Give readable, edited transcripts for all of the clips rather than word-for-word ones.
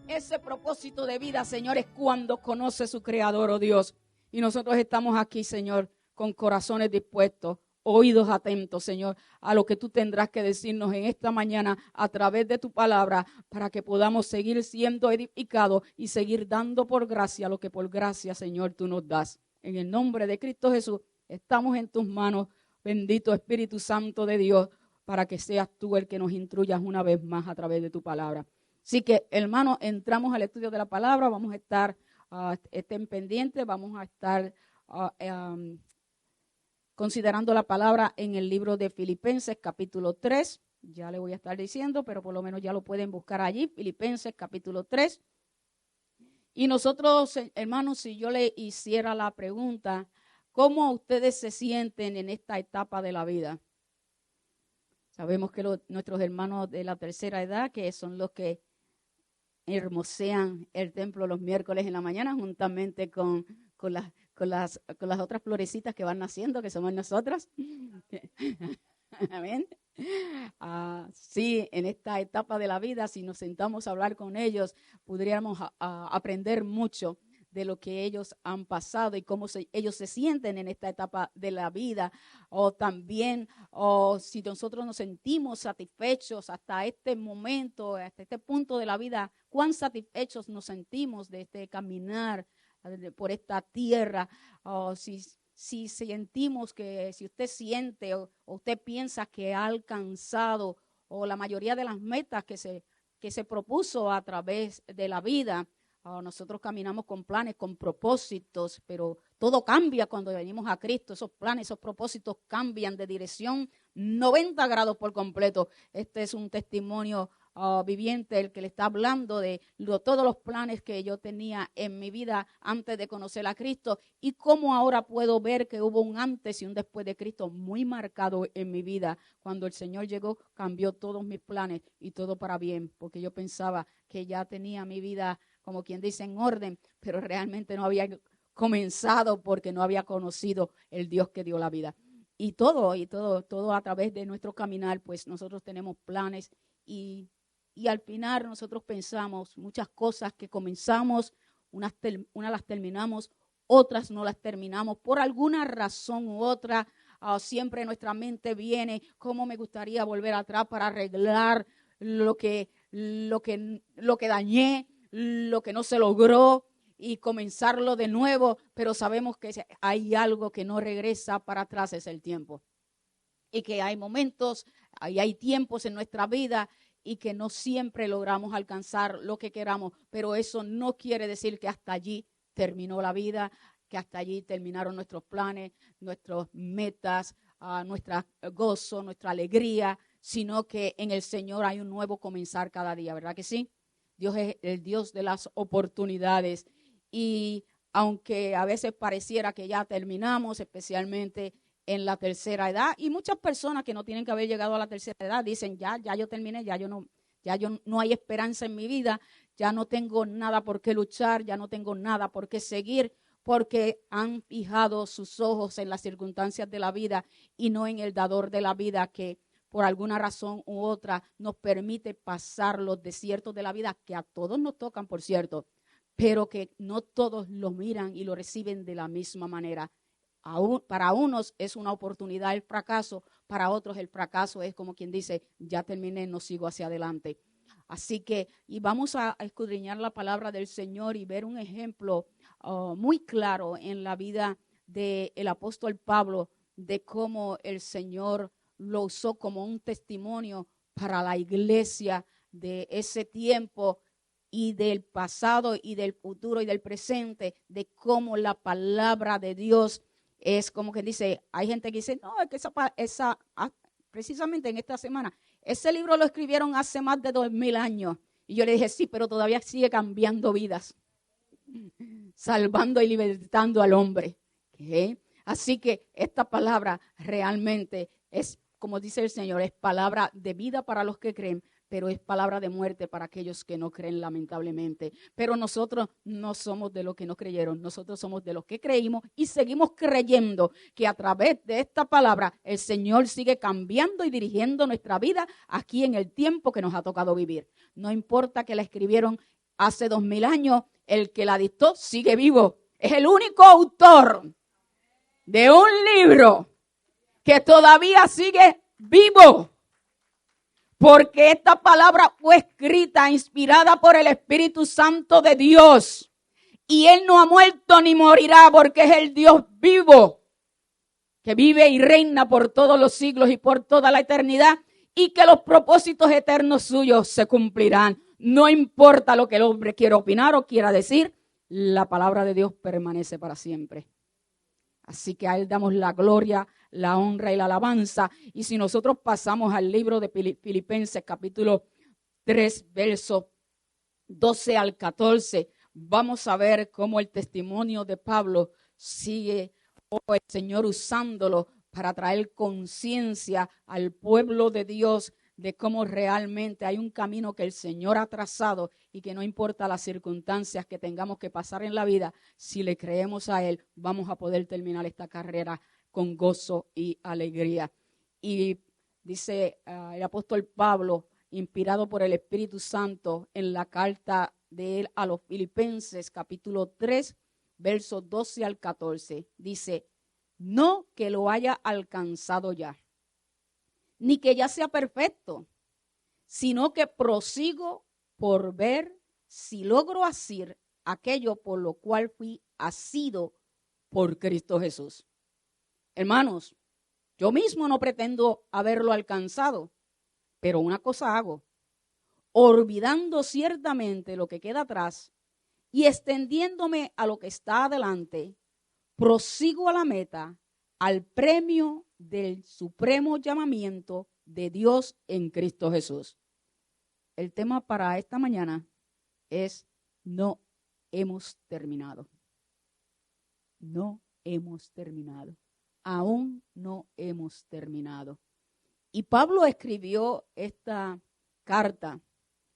Ese propósito de vida, Señor, es cuando conoce su Creador, oh Dios. Y nosotros estamos aquí, Señor, con corazones dispuestos, oídos atentos, Señor, a lo que tú tendrás que decirnos en esta mañana a través de tu palabra, para que podamos seguir siendo edificados y seguir dando por gracia lo que por gracia, Señor, tú nos das. En el nombre de Cristo Jesús, estamos en tus manos, bendito Espíritu Santo de Dios, para que seas tú el que nos instruyas una vez más a través de tu palabra. Así que, hermanos, entramos al estudio de la palabra, vamos a estar, estén pendientes, vamos a estar considerando la palabra en el libro de Filipenses, capítulo 3. Ya le voy a estar diciendo, pero por lo menos ya lo pueden buscar allí, Filipenses, capítulo 3. Y nosotros, hermanos, si yo le hiciera la pregunta, ¿cómo ustedes se sienten en esta etapa de la vida? Sabemos que nuestros hermanos de la tercera edad, que son los que hermosean el templo los miércoles en la mañana, juntamente con las otras florecitas que van naciendo, que somos nosotros. Amén. Sí, en esta etapa de la vida, si nos sentamos a hablar con ellos, podríamos aprender mucho de lo que ellos han pasado y cómo ellos se sienten en esta etapa de la vida, o también si nosotros nos sentimos satisfechos hasta este momento, hasta este punto de la vida, cuán satisfechos nos sentimos de este caminar por esta tierra, o si sentimos que, si usted siente o usted piensa que ha alcanzado o la mayoría de las metas que se propuso a través de la vida. Nosotros caminamos con planes, con propósitos, pero todo cambia cuando venimos a Cristo. Esos planes, esos propósitos cambian de dirección 90 grados por completo. Este es un testimonio viviente, el que le está hablando de todos los planes que yo tenía en mi vida antes de conocer a Cristo, y cómo ahora puedo ver que hubo un antes y un después de Cristo muy marcado en mi vida. Cuando el Señor llegó, cambió todos mis planes y todo para bien, porque yo pensaba que ya tenía mi vida, como quien dice, en orden, pero realmente no había comenzado porque no había conocido el Dios que dio la vida. Y todo a través de nuestro caminar, pues nosotros tenemos planes y al final nosotros pensamos muchas cosas que comenzamos, unas las terminamos, otras no las terminamos por alguna razón u otra. Siempre en nuestra mente viene cómo me gustaría volver atrás para arreglar lo que dañé, lo que no se logró, y comenzarlo de nuevo, pero sabemos que hay algo que no regresa para atrás, es el tiempo. Y que hay momentos, hay tiempos en nuestra vida y que no siempre logramos alcanzar lo que queramos, pero eso no quiere decir que hasta allí terminó la vida, que hasta allí terminaron nuestros planes, nuestras metas, nuestro gozo, nuestra alegría, sino que en el Señor hay un nuevo comenzar cada día, ¿verdad que sí? Dios es el Dios de las oportunidades, y aunque a veces pareciera que ya terminamos, especialmente en la tercera edad, y muchas personas que no tienen que haber llegado a la tercera edad dicen, ya yo terminé, ya yo no hay esperanza en mi vida, ya no tengo nada por qué luchar, ya no tengo nada por qué seguir, porque han fijado sus ojos en las circunstancias de la vida y no en el dador de la vida, que por alguna razón u otra nos permite pasar los desiertos de la vida, que a todos nos tocan, por cierto, pero que no todos lo miran y lo reciben de la misma manera. Para unos es una oportunidad el fracaso, para otros el fracaso es como quien dice, ya terminé, no sigo hacia adelante. Así que, y vamos a escudriñar la palabra del Señor y ver un ejemplo muy claro en la vida del apóstol Pablo, de cómo el Señor lo usó como un testimonio para la iglesia de ese tiempo y del pasado y del futuro y del presente, de cómo la palabra de Dios es como que dice, hay gente que dice, no, es que precisamente en esta semana, ese libro lo escribieron hace más de 2000 años. Y yo le dije, sí, pero todavía sigue cambiando vidas, salvando y libertando al hombre. ¿Okay? Así que esta palabra realmente es, como dice el Señor, es palabra de vida para los que creen, pero es palabra de muerte para aquellos que no creen, lamentablemente. Pero nosotros no somos de los que no creyeron, nosotros somos de los que creímos y seguimos creyendo que a través de esta palabra el Señor sigue cambiando y dirigiendo nuestra vida aquí en el tiempo que nos ha tocado vivir. No importa que la escribieron hace 2000 años, el que la dictó sigue vivo. Es el único autor de un libro que todavía sigue vivo. Porque esta palabra fue escrita, inspirada por el Espíritu Santo de Dios. Y Él no ha muerto ni morirá, porque es el Dios vivo, que vive y reina por todos los siglos y por toda la eternidad. Y que los propósitos eternos suyos se cumplirán. No importa lo que el hombre quiera opinar o quiera decir, la palabra de Dios permanece para siempre. Así que a Él damos la gloria, la honra y la alabanza. Y si nosotros pasamos al libro de Filipenses, capítulo 3, versos 12 al 14, vamos a ver cómo el testimonio de Pablo sigue, el Señor usándolo para traer conciencia al pueblo de Dios de cómo realmente hay un camino que el Señor ha trazado y que no importa las circunstancias que tengamos que pasar en la vida, si le creemos a Él, vamos a poder terminar esta carrera con gozo y alegría. Y dice el apóstol Pablo, inspirado por el Espíritu Santo, en la carta de él a los Filipenses, capítulo 3, versos 12 al 14, dice: no que lo haya alcanzado ya, ni que ya sea perfecto, sino que prosigo por ver si logro hacer aquello por lo cual fui asido por Cristo Jesús. Hermanos, yo mismo no pretendo haberlo alcanzado, pero una cosa hago, olvidando ciertamente lo que queda atrás y extendiéndome a lo que está adelante, prosigo a la meta, al premio del supremo llamamiento de Dios en Cristo Jesús. El tema para esta mañana es: no hemos terminado. No hemos terminado. Aún no hemos terminado. Y Pablo escribió esta carta.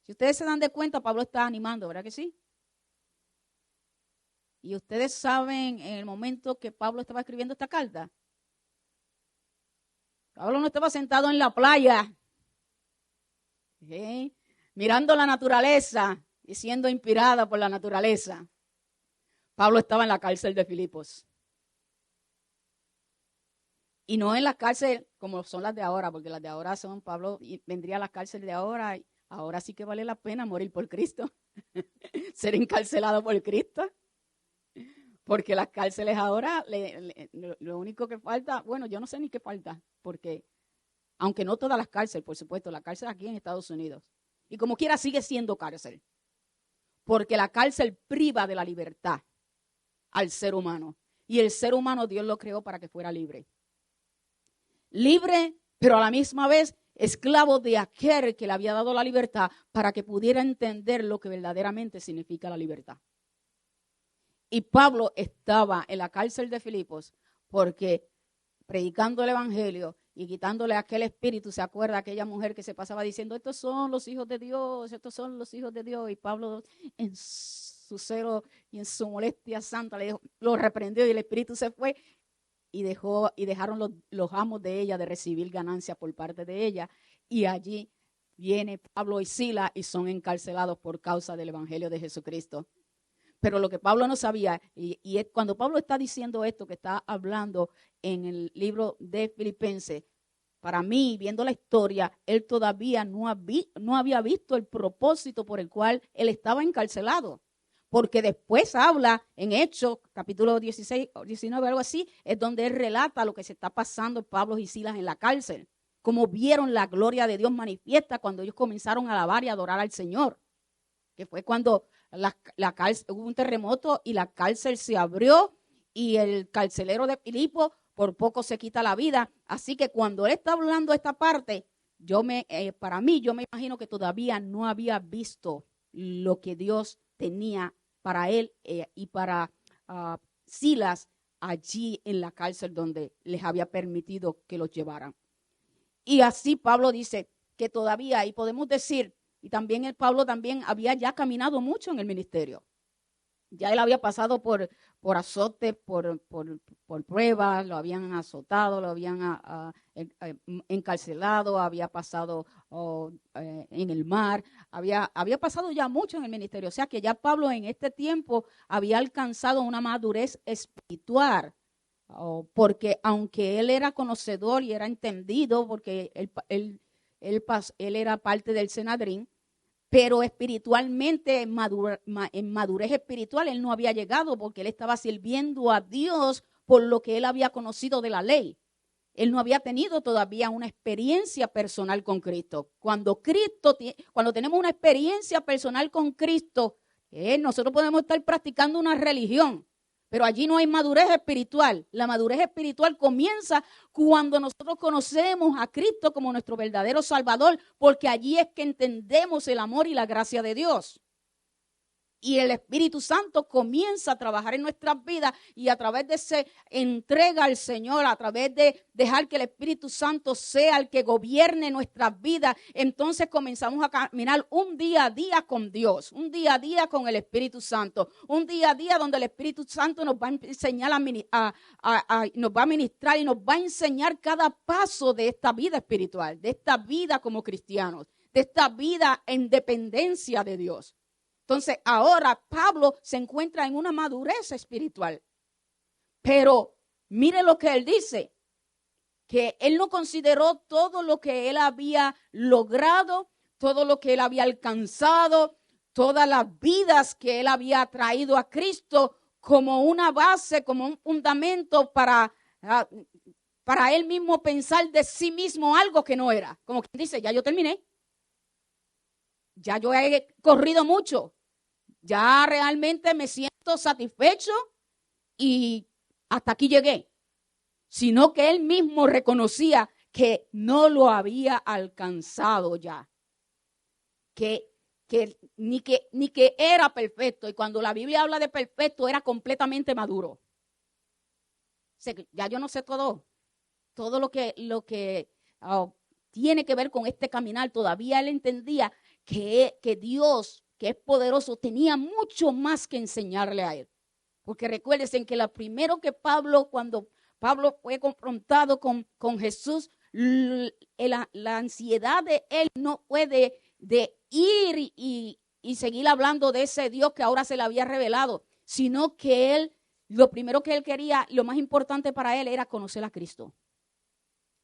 Si ustedes se dan de cuenta, Pablo está animando, ¿verdad que sí? Y ustedes saben en el momento que Pablo estaba escribiendo esta carta. Pablo no estaba sentado en la playa, mirando la naturaleza y siendo inspirada por la naturaleza. Pablo estaba en la cárcel de Filipos. Y no en la cárcel como son las de ahora, porque las de ahora son, Pablo vendría a la cárcel de ahora, y ahora sí que vale la pena morir por Cristo, ser encarcelado por Cristo. Porque las cárceles ahora, lo único que falta, bueno, yo no sé ni qué falta, porque aunque no todas las cárceles, por supuesto, la cárcel aquí en Estados Unidos, y como quiera sigue siendo cárcel, porque la cárcel priva de la libertad al ser humano, y el ser humano Dios lo creó para que fuera libre. Libre, pero a la misma vez esclavo de aquel que le había dado la libertad para que pudiera entender lo que verdaderamente significa la libertad. Y Pablo estaba en la cárcel de Filipos porque predicando el evangelio y quitándole aquel espíritu, se acuerda aquella mujer que se pasaba diciendo: estos son los hijos de Dios, estos son los hijos de Dios. Y Pablo en su celo y en su molestia santa le dijo, lo reprendió, y el espíritu se fue y dejaron los amos de ella de recibir ganancias por parte de ella. Y allí viene Pablo y Silas y son encarcelados por causa del evangelio de Jesucristo. Pero lo que Pablo no sabía, y es cuando Pablo está diciendo esto que está hablando en el libro de Filipenses, para mí, viendo la historia, él todavía no había visto el propósito por el cual él estaba encarcelado. Porque después habla en Hechos, capítulo 16 o 19, algo así, es donde él relata lo que se está pasando en Pablo y Silas en la cárcel. Cómo vieron la gloria de Dios manifiesta cuando ellos comenzaron a alabar y adorar al Señor. Que fue cuando la cárcel, hubo un terremoto y la cárcel se abrió y el carcelero de Filipos por poco se quita la vida. Así que cuando él está hablando esta parte, para mí, yo me imagino que todavía no había visto lo que Dios tenía para él y para Silas allí en la cárcel donde les había permitido que los llevaran. Y así Pablo dice que todavía, y podemos decir, y también Pablo también había ya caminado mucho en el ministerio. Ya él había pasado por azotes, por pruebas, lo habían azotado, lo habían encarcelado, había pasado en el mar, había pasado ya mucho en el ministerio. O sea que ya Pablo en este tiempo había alcanzado una madurez espiritual. Porque aunque él era conocedor y era entendido, porque él era parte del Sanedrín, pero espiritualmente, en madurez espiritual, él no había llegado porque él estaba sirviendo a Dios por lo que él había conocido de la ley. Él no había tenido todavía una experiencia personal con Cristo. Cuando tenemos una experiencia personal con Cristo, nosotros podemos estar practicando una religión, pero allí no hay madurez espiritual. La madurez espiritual comienza cuando nosotros conocemos a Cristo como nuestro verdadero Salvador, porque allí es que entendemos el amor y la gracia de Dios. Y el Espíritu Santo comienza a trabajar en nuestras vidas y a través de esa entrega al Señor, a través de dejar que el Espíritu Santo sea el que gobierne nuestras vidas, entonces comenzamos a caminar un día a día con Dios, un día a día con el Espíritu Santo, un día a día donde el Espíritu Santo nos va a enseñar, nos va a ministrar y nos va a enseñar cada paso de esta vida espiritual, de esta vida como cristianos, de esta vida en dependencia de Dios. Entonces, ahora Pablo se encuentra en una madurez espiritual. Pero mire lo que él dice, que él no consideró todo lo que él había logrado, todo lo que él había alcanzado, todas las vidas que él había traído a Cristo como una base, como un fundamento para él mismo pensar de sí mismo algo que no era. Como quien dice, ya yo terminé. Ya yo he corrido mucho. Ya realmente me siento satisfecho y hasta aquí llegué. Sino que él mismo reconocía que no lo había alcanzado ya. Ni que era perfecto. Y cuando la Biblia habla de perfecto, era completamente maduro. O sea, ya yo no sé todo lo que tiene que ver con este caminar. Todavía él entendía que Dios, que es poderoso, tenía mucho más que enseñarle a él. Porque recuérdense que lo primero que cuando Pablo fue confrontado con Jesús, la ansiedad de él no fue de ir y seguir hablando de ese Dios que ahora se le había revelado, sino que lo primero que él quería, lo más importante para él era conocer a Cristo,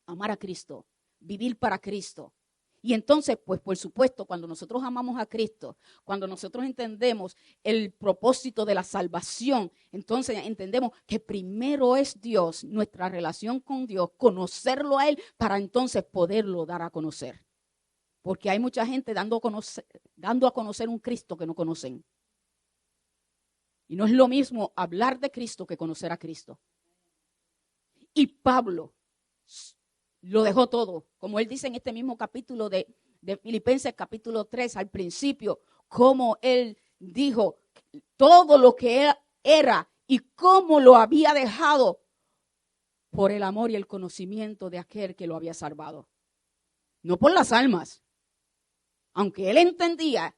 amar a Cristo, vivir para Cristo. Y entonces, pues por supuesto, cuando nosotros amamos a Cristo, cuando nosotros entendemos el propósito de la salvación, entonces entendemos que primero es Dios, nuestra relación con Dios, conocerlo a Él para entonces poderlo dar a conocer. Porque hay mucha gente dando a conocer un Cristo que no conocen. Y no es lo mismo hablar de Cristo que conocer a Cristo. Y Pablo lo dejó todo, como él dice en este mismo capítulo de Filipenses capítulo 3 al principio, como él dijo todo lo que él era y cómo lo había dejado por el amor y el conocimiento de aquel que lo había salvado. No por las almas, aunque él entendía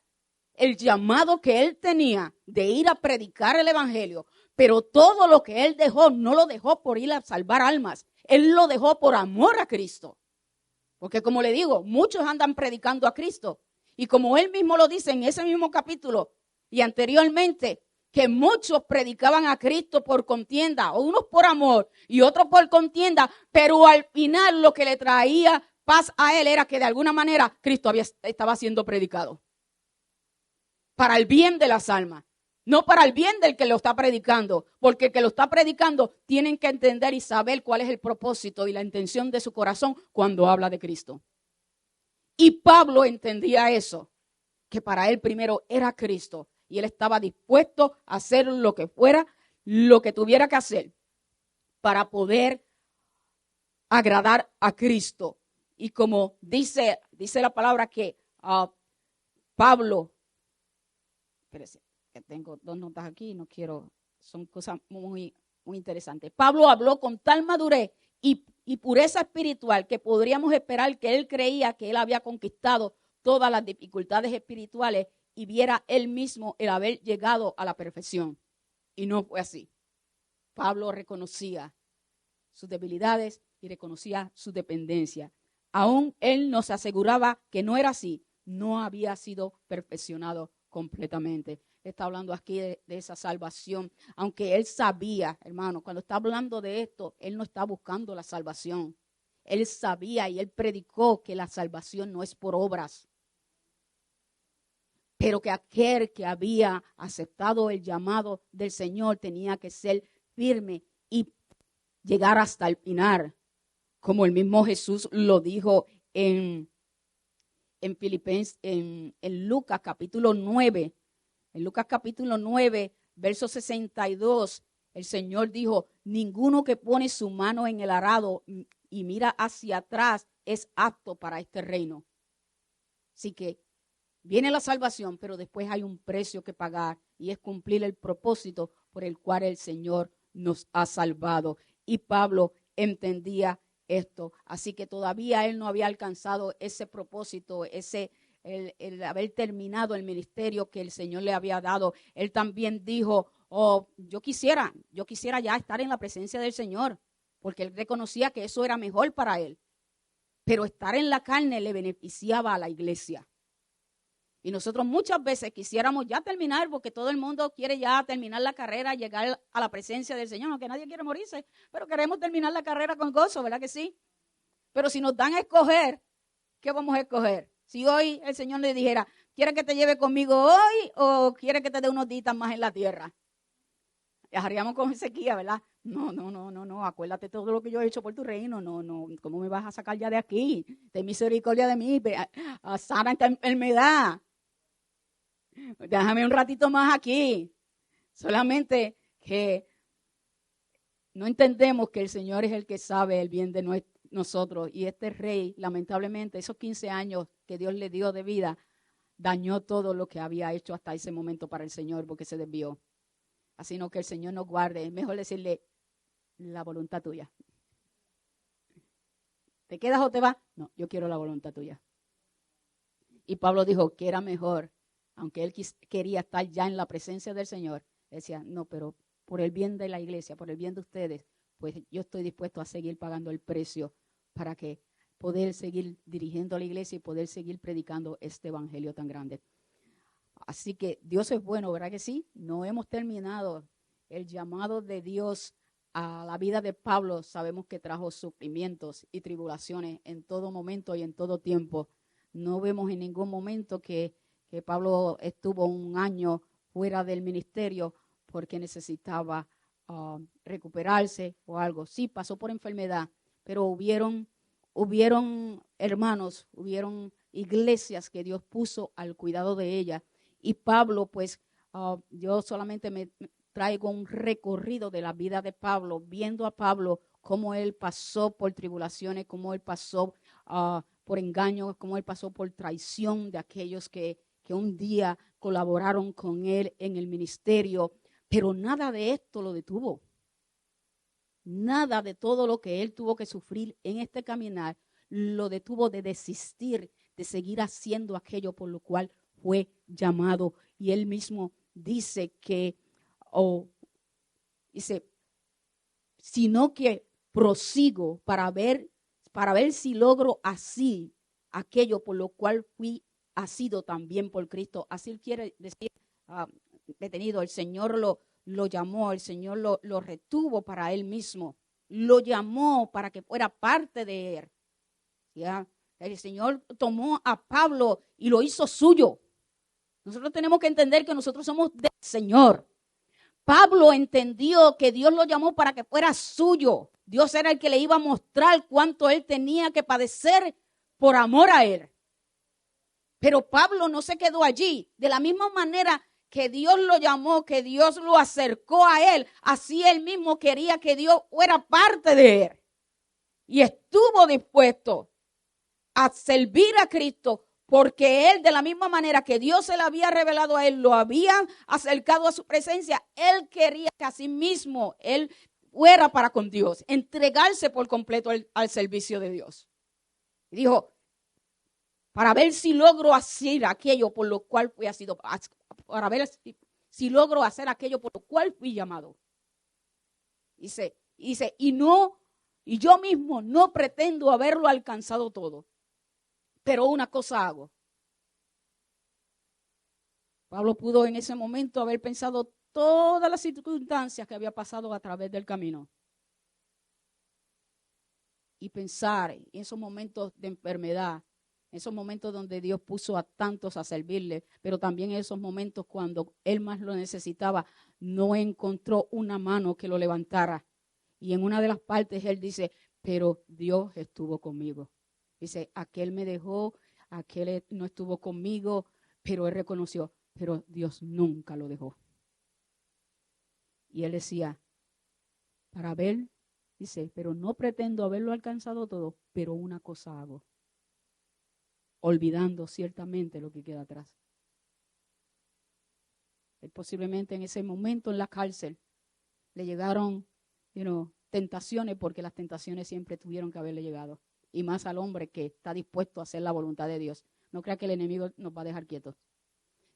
el llamado que él tenía de ir a predicar el evangelio, pero todo lo que él dejó, no lo dejó por ir a salvar almas. Él lo dejó por amor a Cristo. Porque como le digo, muchos andan predicando a Cristo. Y como él mismo lo dice en ese mismo capítulo y anteriormente, que muchos predicaban a Cristo por contienda, o unos por amor y otros por contienda, pero al final lo que le traía paz a él era que de alguna manera Cristo estaba siendo predicado. Para el bien de las almas. No para el bien del que lo está predicando, porque el que lo está predicando tienen que entender y saber cuál es el propósito y la intención de su corazón cuando habla de Cristo. Y Pablo entendía eso, que para él primero era Cristo y él estaba dispuesto a hacer lo que fuera, lo que tuviera que hacer para poder agradar a Cristo. Y como dice la palabra que Pablo, espérese, que tengo dos notas aquí, no quiero, son cosas muy, muy interesantes. Pablo habló con tal madurez y pureza espiritual que podríamos esperar que él creía que él había conquistado todas las dificultades espirituales y viera él mismo el haber llegado a la perfección. Y no fue así. Pablo reconocía sus debilidades y reconocía su dependencia. Aún él nos aseguraba que no era así, no había sido perfeccionado completamente. Está hablando aquí de esa salvación, aunque él sabía, hermano, cuando está hablando de esto, él no está buscando la salvación. Él sabía y él predicó que la salvación no es por obras, pero que aquel que había aceptado el llamado del Señor tenía que ser firme y llegar hasta el final, como el mismo Jesús lo dijo en Filipenses, en Lucas capítulo 9. En Lucas capítulo 9, verso 62, el Señor dijo: ninguno que pone su mano en el arado y mira hacia atrás es apto para este reino. Así que viene la salvación, pero después hay un precio que pagar, y es cumplir el propósito por el cual el Señor nos ha salvado. Y Pablo entendía esto, así que todavía él no había alcanzado ese propósito, el haber terminado el ministerio que el Señor le había dado. Él también dijo: yo quisiera ya estar en la presencia del Señor, porque él reconocía que eso era mejor para él, pero estar en la carne le beneficiaba a la iglesia. Y nosotros muchas veces quisiéramos ya terminar, porque todo el mundo quiere ya terminar la carrera, llegar a la presencia del Señor, aunque nadie quiere morirse, pero queremos terminar la carrera con gozo, ¿verdad que sí? Pero si nos dan a escoger, ¿qué vamos a escoger? Si hoy el Señor le dijera: ¿quieres que te lleve conmigo hoy o quieres que te dé unos días más en la tierra? Viajaríamos con Ezequiel, ¿verdad? No, acuérdate todo lo que yo he hecho por tu reino. No, ¿cómo me vas a sacar ya de aquí? Ten misericordia de mí, sana esta enfermedad. Déjame un ratito más aquí. Solamente que no entendemos que el Señor es el que sabe el bien de nosotros. Y este rey, lamentablemente, esos 15 años que Dios le dio de vida, dañó todo lo que había hecho hasta ese momento para el Señor, porque se desvió. Así no, que el Señor nos guarde. Es mejor decirle: la voluntad tuya. ¿Te quedas o te vas? No, yo quiero la voluntad tuya. Y Pablo dijo que era mejor, aunque él quería estar ya en la presencia del Señor, decía: no, pero por el bien de la iglesia, por el bien de ustedes, pues yo estoy dispuesto a seguir pagando el precio para que poder seguir dirigiendo a la iglesia y poder seguir predicando este evangelio tan grande. Así que Dios es bueno, ¿verdad que sí? No hemos terminado. El llamado de Dios a la vida de Pablo, sabemos que trajo sufrimientos y tribulaciones en todo momento y en todo tiempo. No vemos en ningún momento que Pablo estuvo un año fuera del ministerio porque necesitaba recuperarse o algo. Sí, pasó por enfermedad, pero hubieron hermanos, hubieron iglesias que Dios puso al cuidado de ella. Y Pablo, pues, yo solamente me traigo un recorrido de la vida de Pablo, viendo a Pablo cómo él pasó por tribulaciones, cómo él pasó por engaños, cómo él pasó por traición de aquellos que un día colaboraron con él en el ministerio, pero nada de esto lo detuvo. Nada de todo lo que él tuvo que sufrir en este caminar lo detuvo de desistir, de seguir haciendo aquello por lo cual fue llamado. Y él mismo dice que, sino que prosigo para ver si logro así aquello por lo cual fui asido también por Cristo. Así él quiere decir, detenido. El Señor lo llamó, el Señor lo retuvo para él mismo. Lo llamó para que fuera parte de él. ¿Ya? El Señor tomó a Pablo y lo hizo suyo. Nosotros tenemos que entender que nosotros somos del Señor. Pablo entendió que Dios lo llamó para que fuera suyo. Dios era el que le iba a mostrar cuánto él tenía que padecer por amor a él. Pero Pablo no se quedó allí. De la misma manera que Dios lo llamó, que Dios lo acercó a él, así él mismo quería que Dios fuera parte de él. Y estuvo dispuesto a servir a Cristo, porque él, de la misma manera que Dios se le había revelado a él, lo había acercado a su presencia, él quería que así mismo él fuera para con Dios, entregarse por completo al servicio de Dios. Y dijo: para ver si logro hacer aquello por lo cual fui sido, para ver si logro hacer aquello por lo cual fui llamado. Dice, y yo mismo no pretendo haberlo alcanzado todo, pero una cosa hago. Pablo pudo en ese momento haber pensado todas las circunstancias que había pasado a través del camino. Y pensar en esos momentos de enfermedad, en esos momentos donde Dios puso a tantos a servirle, pero también en esos momentos cuando él más lo necesitaba, no encontró una mano que lo levantara. Y en una de las partes él dice, pero Dios estuvo conmigo. Dice, aquel me dejó, aquel no estuvo conmigo, pero él reconoció, pero Dios nunca lo dejó. Y él decía, para ver, dice, pero no pretendo haberlo alcanzado todo, pero una cosa hago, olvidando ciertamente lo que queda atrás. Él posiblemente en ese momento en la cárcel le llegaron, tentaciones, porque las tentaciones siempre tuvieron que haberle llegado. Y más al hombre que está dispuesto a hacer la voluntad de Dios. No crea que el enemigo nos va a dejar quietos.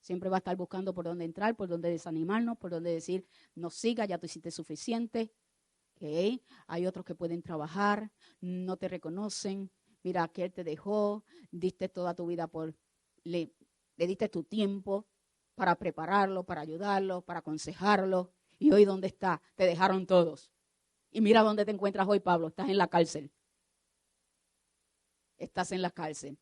Siempre va a estar buscando por dónde entrar, por dónde desanimarnos, por dónde decir, no siga, ya tú hiciste suficiente. ¿Okay? Hay otros que pueden trabajar, no te reconocen. Mira, aquel te dejó, diste toda tu vida le diste tu tiempo para prepararlo, para ayudarlo, para aconsejarlo. Y hoy, ¿dónde está? Te dejaron todos. Y mira dónde te encuentras hoy, Pablo. Estás en la cárcel. Estás en la cárcel.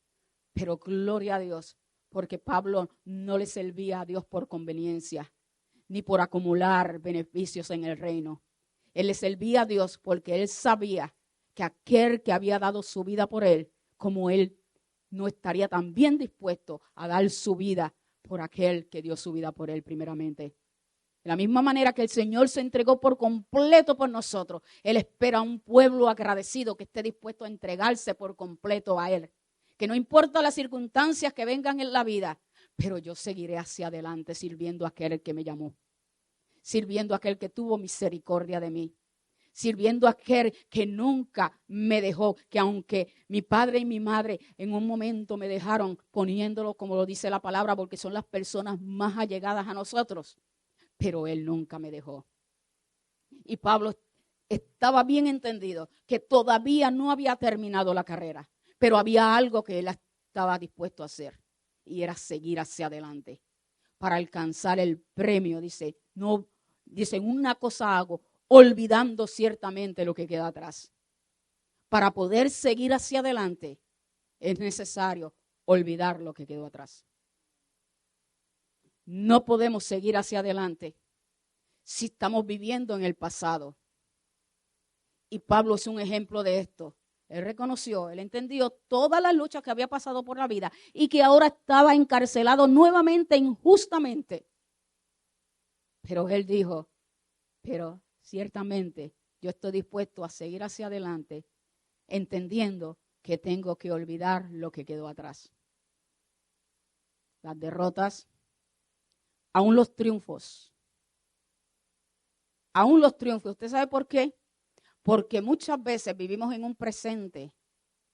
Pero gloria a Dios, porque Pablo no le servía a Dios por conveniencia, ni por acumular beneficios en el reino. Él le servía a Dios porque él sabía que aquel que había dado su vida por él, como él, no estaría también dispuesto a dar su vida por aquel que dio su vida por él primeramente. De la misma manera que el Señor se entregó por completo por nosotros, Él espera a un pueblo agradecido que esté dispuesto a entregarse por completo a Él. Que no importa las circunstancias que vengan en la vida, pero yo seguiré hacia adelante sirviendo a aquel que me llamó. Sirviendo a aquel que tuvo misericordia de mí. Sirviendo a aquel que nunca me dejó, que aunque mi padre y mi madre en un momento me dejaron poniéndolo como lo dice la palabra, porque son las personas más allegadas a nosotros, pero él nunca me dejó. Y Pablo estaba bien entendido que todavía no había terminado la carrera, pero había algo que él estaba dispuesto a hacer y era seguir hacia adelante para alcanzar el premio. Dice, una cosa hago, olvidando ciertamente lo que queda atrás. Para poder seguir hacia adelante es necesario olvidar lo que quedó atrás. No podemos seguir hacia adelante si estamos viviendo en el pasado. Y Pablo es un ejemplo de esto. Él reconoció, él entendió todas las luchas que había pasado por la vida y que ahora estaba encarcelado nuevamente injustamente. Pero él dijo, pero ciertamente yo estoy dispuesto a seguir hacia adelante, entendiendo que tengo que olvidar lo que quedó atrás. Las derrotas, aún los triunfos. Aún los triunfos. ¿Usted sabe por qué? Porque muchas veces vivimos en un presente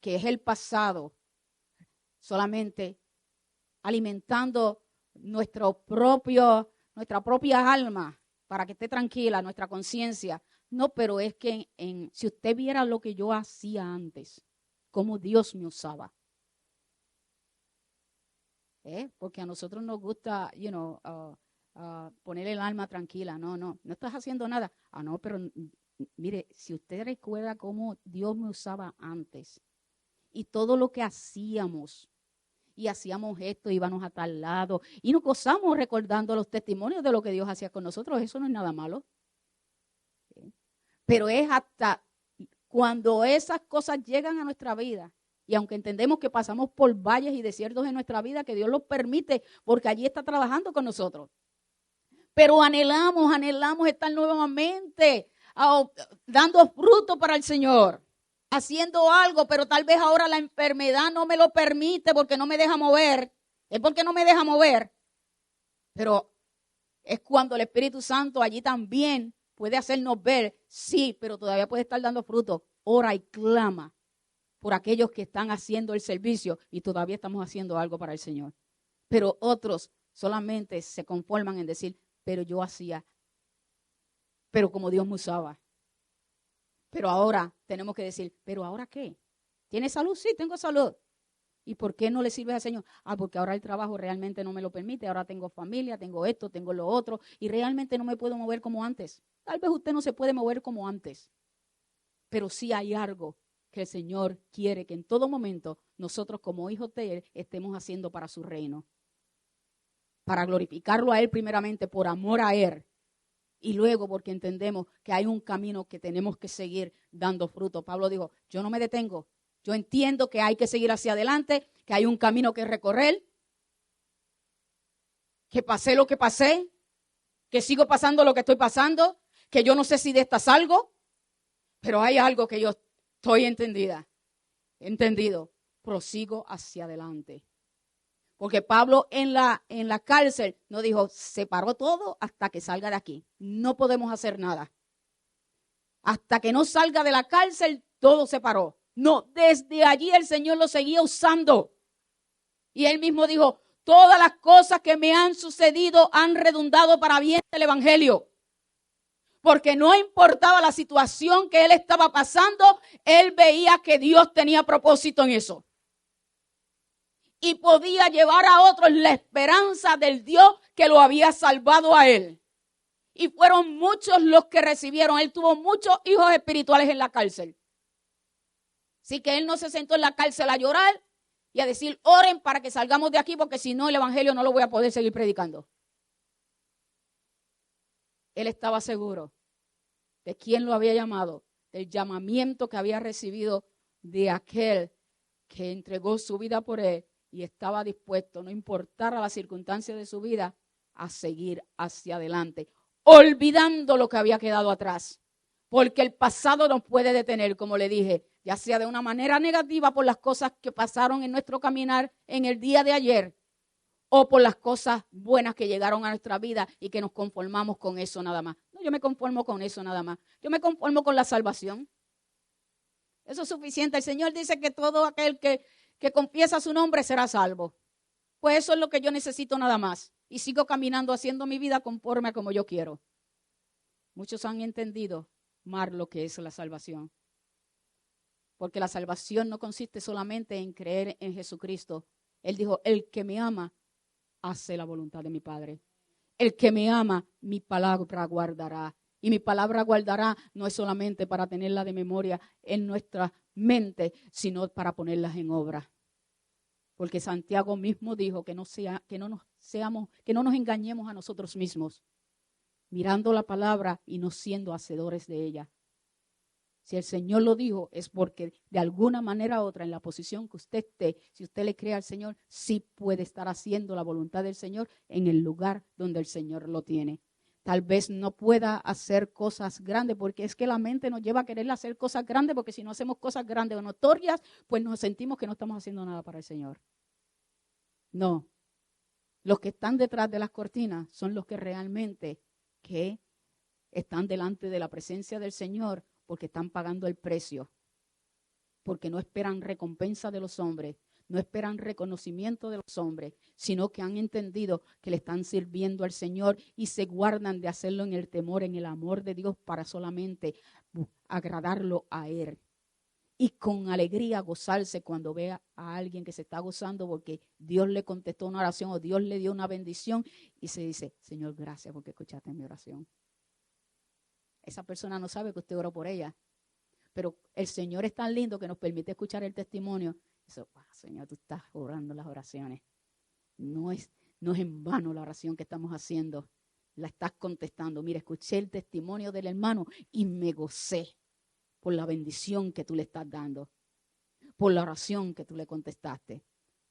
que es el pasado, solamente alimentando nuestra propia alma para que esté tranquila, nuestra conciencia. No, pero es que si usted viera lo que yo hacía antes, cómo Dios me usaba. Porque a nosotros nos gusta, poner el alma tranquila. No estás haciendo nada. No, pero mire, si usted recuerda cómo Dios me usaba antes y todo lo que hacíamos, y hacíamos esto, íbamos a tal lado, y nos gozamos recordando los testimonios de lo que Dios hacía con nosotros. Eso no es nada malo. Pero es hasta cuando esas cosas llegan a nuestra vida, y aunque entendemos que pasamos por valles y desiertos en nuestra vida, que Dios los permite, porque allí está trabajando con nosotros. Pero anhelamos estar nuevamente dando fruto para el Señor, haciendo algo, pero tal vez ahora la enfermedad no me lo permite porque no me deja mover. Es porque no me deja mover. Pero es cuando el Espíritu Santo allí también puede hacernos ver, sí, pero todavía puede estar dando fruto. Ora y clama por aquellos que están haciendo el servicio y todavía estamos haciendo algo para el Señor. Pero otros solamente se conforman en decir, pero yo hacía, pero como Dios me usaba. Pero ahora tenemos que decir, ¿pero ahora qué? ¿Tienes salud? Sí, tengo salud. ¿Y por qué no le sirves al Señor? Porque ahora el trabajo realmente no me lo permite. Ahora tengo familia, tengo esto, tengo lo otro. Y realmente no me puedo mover como antes. Tal vez usted no se puede mover como antes. Pero sí hay algo que el Señor quiere que en todo momento nosotros como hijos de Él estemos haciendo para su reino. Para glorificarlo a Él primeramente, por amor a Él. Y luego porque entendemos que hay un camino que tenemos que seguir dando fruto. Pablo dijo, yo no me detengo. Yo entiendo que hay que seguir hacia adelante, que hay un camino que recorrer, que pasé lo que pasé, que sigo pasando lo que estoy pasando, que yo no sé si de esta salgo, pero hay algo que yo estoy entendido, prosigo hacia adelante. Porque Pablo en la cárcel no dijo, se paró todo hasta que salga de aquí. No podemos hacer nada. Hasta que no salga de la cárcel, todo se paró. No, desde allí el Señor lo seguía usando. Y él mismo dijo, todas las cosas que me han sucedido han redundado para bien del Evangelio. Porque no importaba la situación que él estaba pasando, él veía que Dios tenía propósito en eso. Y podía llevar a otros la esperanza del Dios que lo había salvado a él. Y fueron muchos los que recibieron. Él tuvo muchos hijos espirituales en la cárcel. Así que él no se sentó en la cárcel a llorar y a decir, oren para que salgamos de aquí, porque si no, el evangelio no lo voy a poder seguir predicando. Él estaba seguro de quién lo había llamado, del llamamiento que había recibido de aquel que entregó su vida por él y estaba dispuesto, no importara las circunstancias de su vida, a seguir hacia adelante, olvidando lo que había quedado atrás. Porque el pasado nos puede detener, como le dije, ya sea de una manera negativa por las cosas que pasaron en nuestro caminar en el día de ayer, o por las cosas buenas que llegaron a nuestra vida y que nos conformamos con eso nada más. No, yo me conformo con eso nada más. Yo me conformo con la salvación. Eso es suficiente. El Señor dice que todo aquel que confiesa su nombre será salvo. Pues eso es lo que yo necesito nada más. Y sigo caminando haciendo mi vida conforme a como yo quiero. Muchos han entendido mal lo que es la salvación. Porque la salvación no consiste solamente en creer en Jesucristo. Él dijo, el que me ama, hace la voluntad de mi Padre. El que me ama, mi palabra guardará. Y mi palabra guardará no es solamente para tenerla de memoria en nuestra mente, sino para ponerlas en obra. Porque Santiago mismo dijo que no nos engañemos a nosotros mismos, mirando la palabra y no siendo hacedores de ella. Si el Señor lo dijo, es porque de alguna manera u otra, en la posición que usted esté, si usted le cree al Señor, sí puede estar haciendo la voluntad del Señor en el lugar donde el Señor lo tiene. Tal vez no pueda hacer cosas grandes, porque es que la mente nos lleva a querer hacer cosas grandes, porque si no hacemos cosas grandes o notorias, pues nos sentimos que no estamos haciendo nada para el Señor. No. Los que están detrás de las cortinas son los que realmente que están delante de la presencia del Señor, porque están pagando el precio, porque no esperan recompensa de los hombres, no esperan reconocimiento de los hombres, sino que han entendido que le están sirviendo al Señor y se guardan de hacerlo en el temor, en el amor de Dios, para solamente agradarlo a Él. Y con alegría gozarse cuando vea a alguien que se está gozando porque Dios le contestó una oración o Dios le dio una bendición y se dice, Señor, gracias porque escuchaste mi oración. Esa persona no sabe que usted oró por ella. Pero el Señor es tan lindo que nos permite escuchar el testimonio. Eso, Señor, tú estás orando las oraciones. No es en vano la oración que estamos haciendo. La estás contestando. Mira, escuché el testimonio del hermano y me gocé por la bendición que tú le estás dando. Por la oración que tú le contestaste.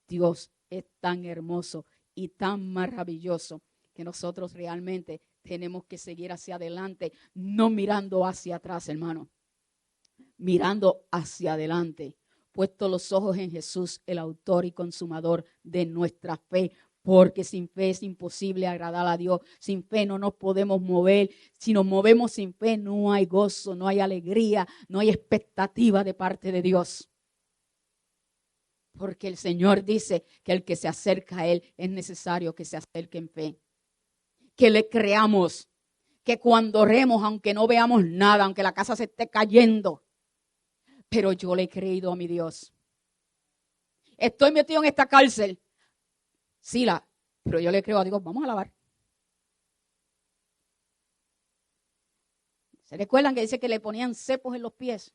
Dios es tan hermoso y tan maravilloso que nosotros realmente tenemos que seguir hacia adelante, no mirando hacia atrás, hermano. Mirando hacia adelante, puesto los ojos en Jesús, el autor y consumador de nuestra fe, porque sin fe es imposible agradar a Dios. Sin fe no nos podemos mover. Si nos movemos sin fe, no hay gozo, no hay alegría, no hay expectativa de parte de Dios. Porque el Señor dice que el que se acerca a Él es necesario que se acerque en fe. Que le creamos. Que cuando oremos, aunque no veamos nada, aunque la casa se esté cayendo, pero yo le he creído a mi Dios. Estoy metido en esta cárcel. Sí, pero yo le creo a Dios. Vamos a alabar. ¿Se recuerdan que dice que le ponían cepos en los pies?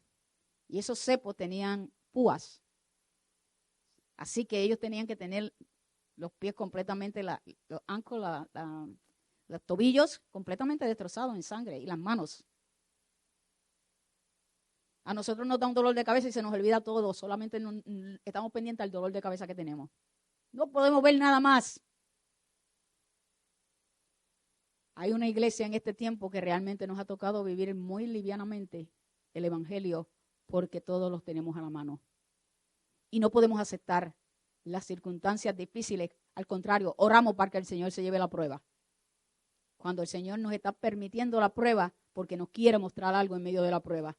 Y esos cepos tenían púas. Así que ellos tenían que tener los pies completamente, los ancos, los tobillos completamente destrozados en sangre y las manos. A nosotros nos da un dolor de cabeza y se nos olvida todo. Solamente estamos pendientes del dolor de cabeza que tenemos. No podemos ver nada más. Hay una iglesia en este tiempo que realmente nos ha tocado vivir muy livianamente el evangelio porque todos los tenemos a la mano. Y no podemos aceptar las circunstancias difíciles. Al contrario, oramos para que el Señor se lleve la prueba. Cuando el Señor nos está permitiendo la prueba porque nos quiere mostrar algo en medio de la prueba.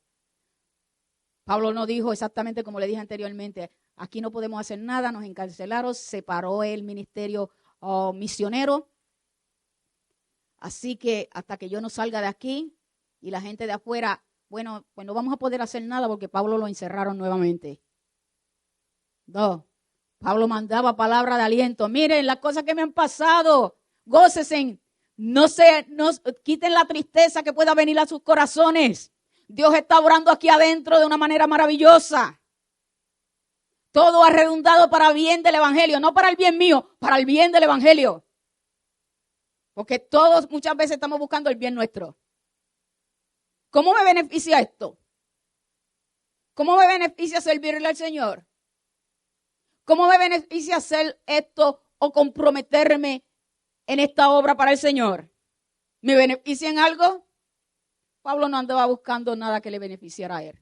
Pablo no dijo exactamente como le dije anteriormente, aquí no podemos hacer nada, nos encarcelaron, separó el ministerio misionero. Así que hasta que yo no salga de aquí y la gente de afuera, bueno, pues no vamos a poder hacer nada porque Pablo lo encerraron nuevamente. No, Pablo mandaba palabra de aliento. Miren las cosas que me han pasado, gócesen, no quiten la tristeza que pueda venir a sus corazones. Dios está obrando aquí adentro de una manera maravillosa. Todo ha redundado para el bien del evangelio, no para el bien mío, para el bien del evangelio. Porque todos muchas veces estamos buscando el bien nuestro. ¿Cómo me beneficia esto? ¿Cómo me beneficia servirle al Señor? ¿Cómo me beneficia hacer esto o comprometerme en esta obra para el Señor? ¿Me beneficia en algo? Pablo no andaba buscando nada que le beneficiara a él,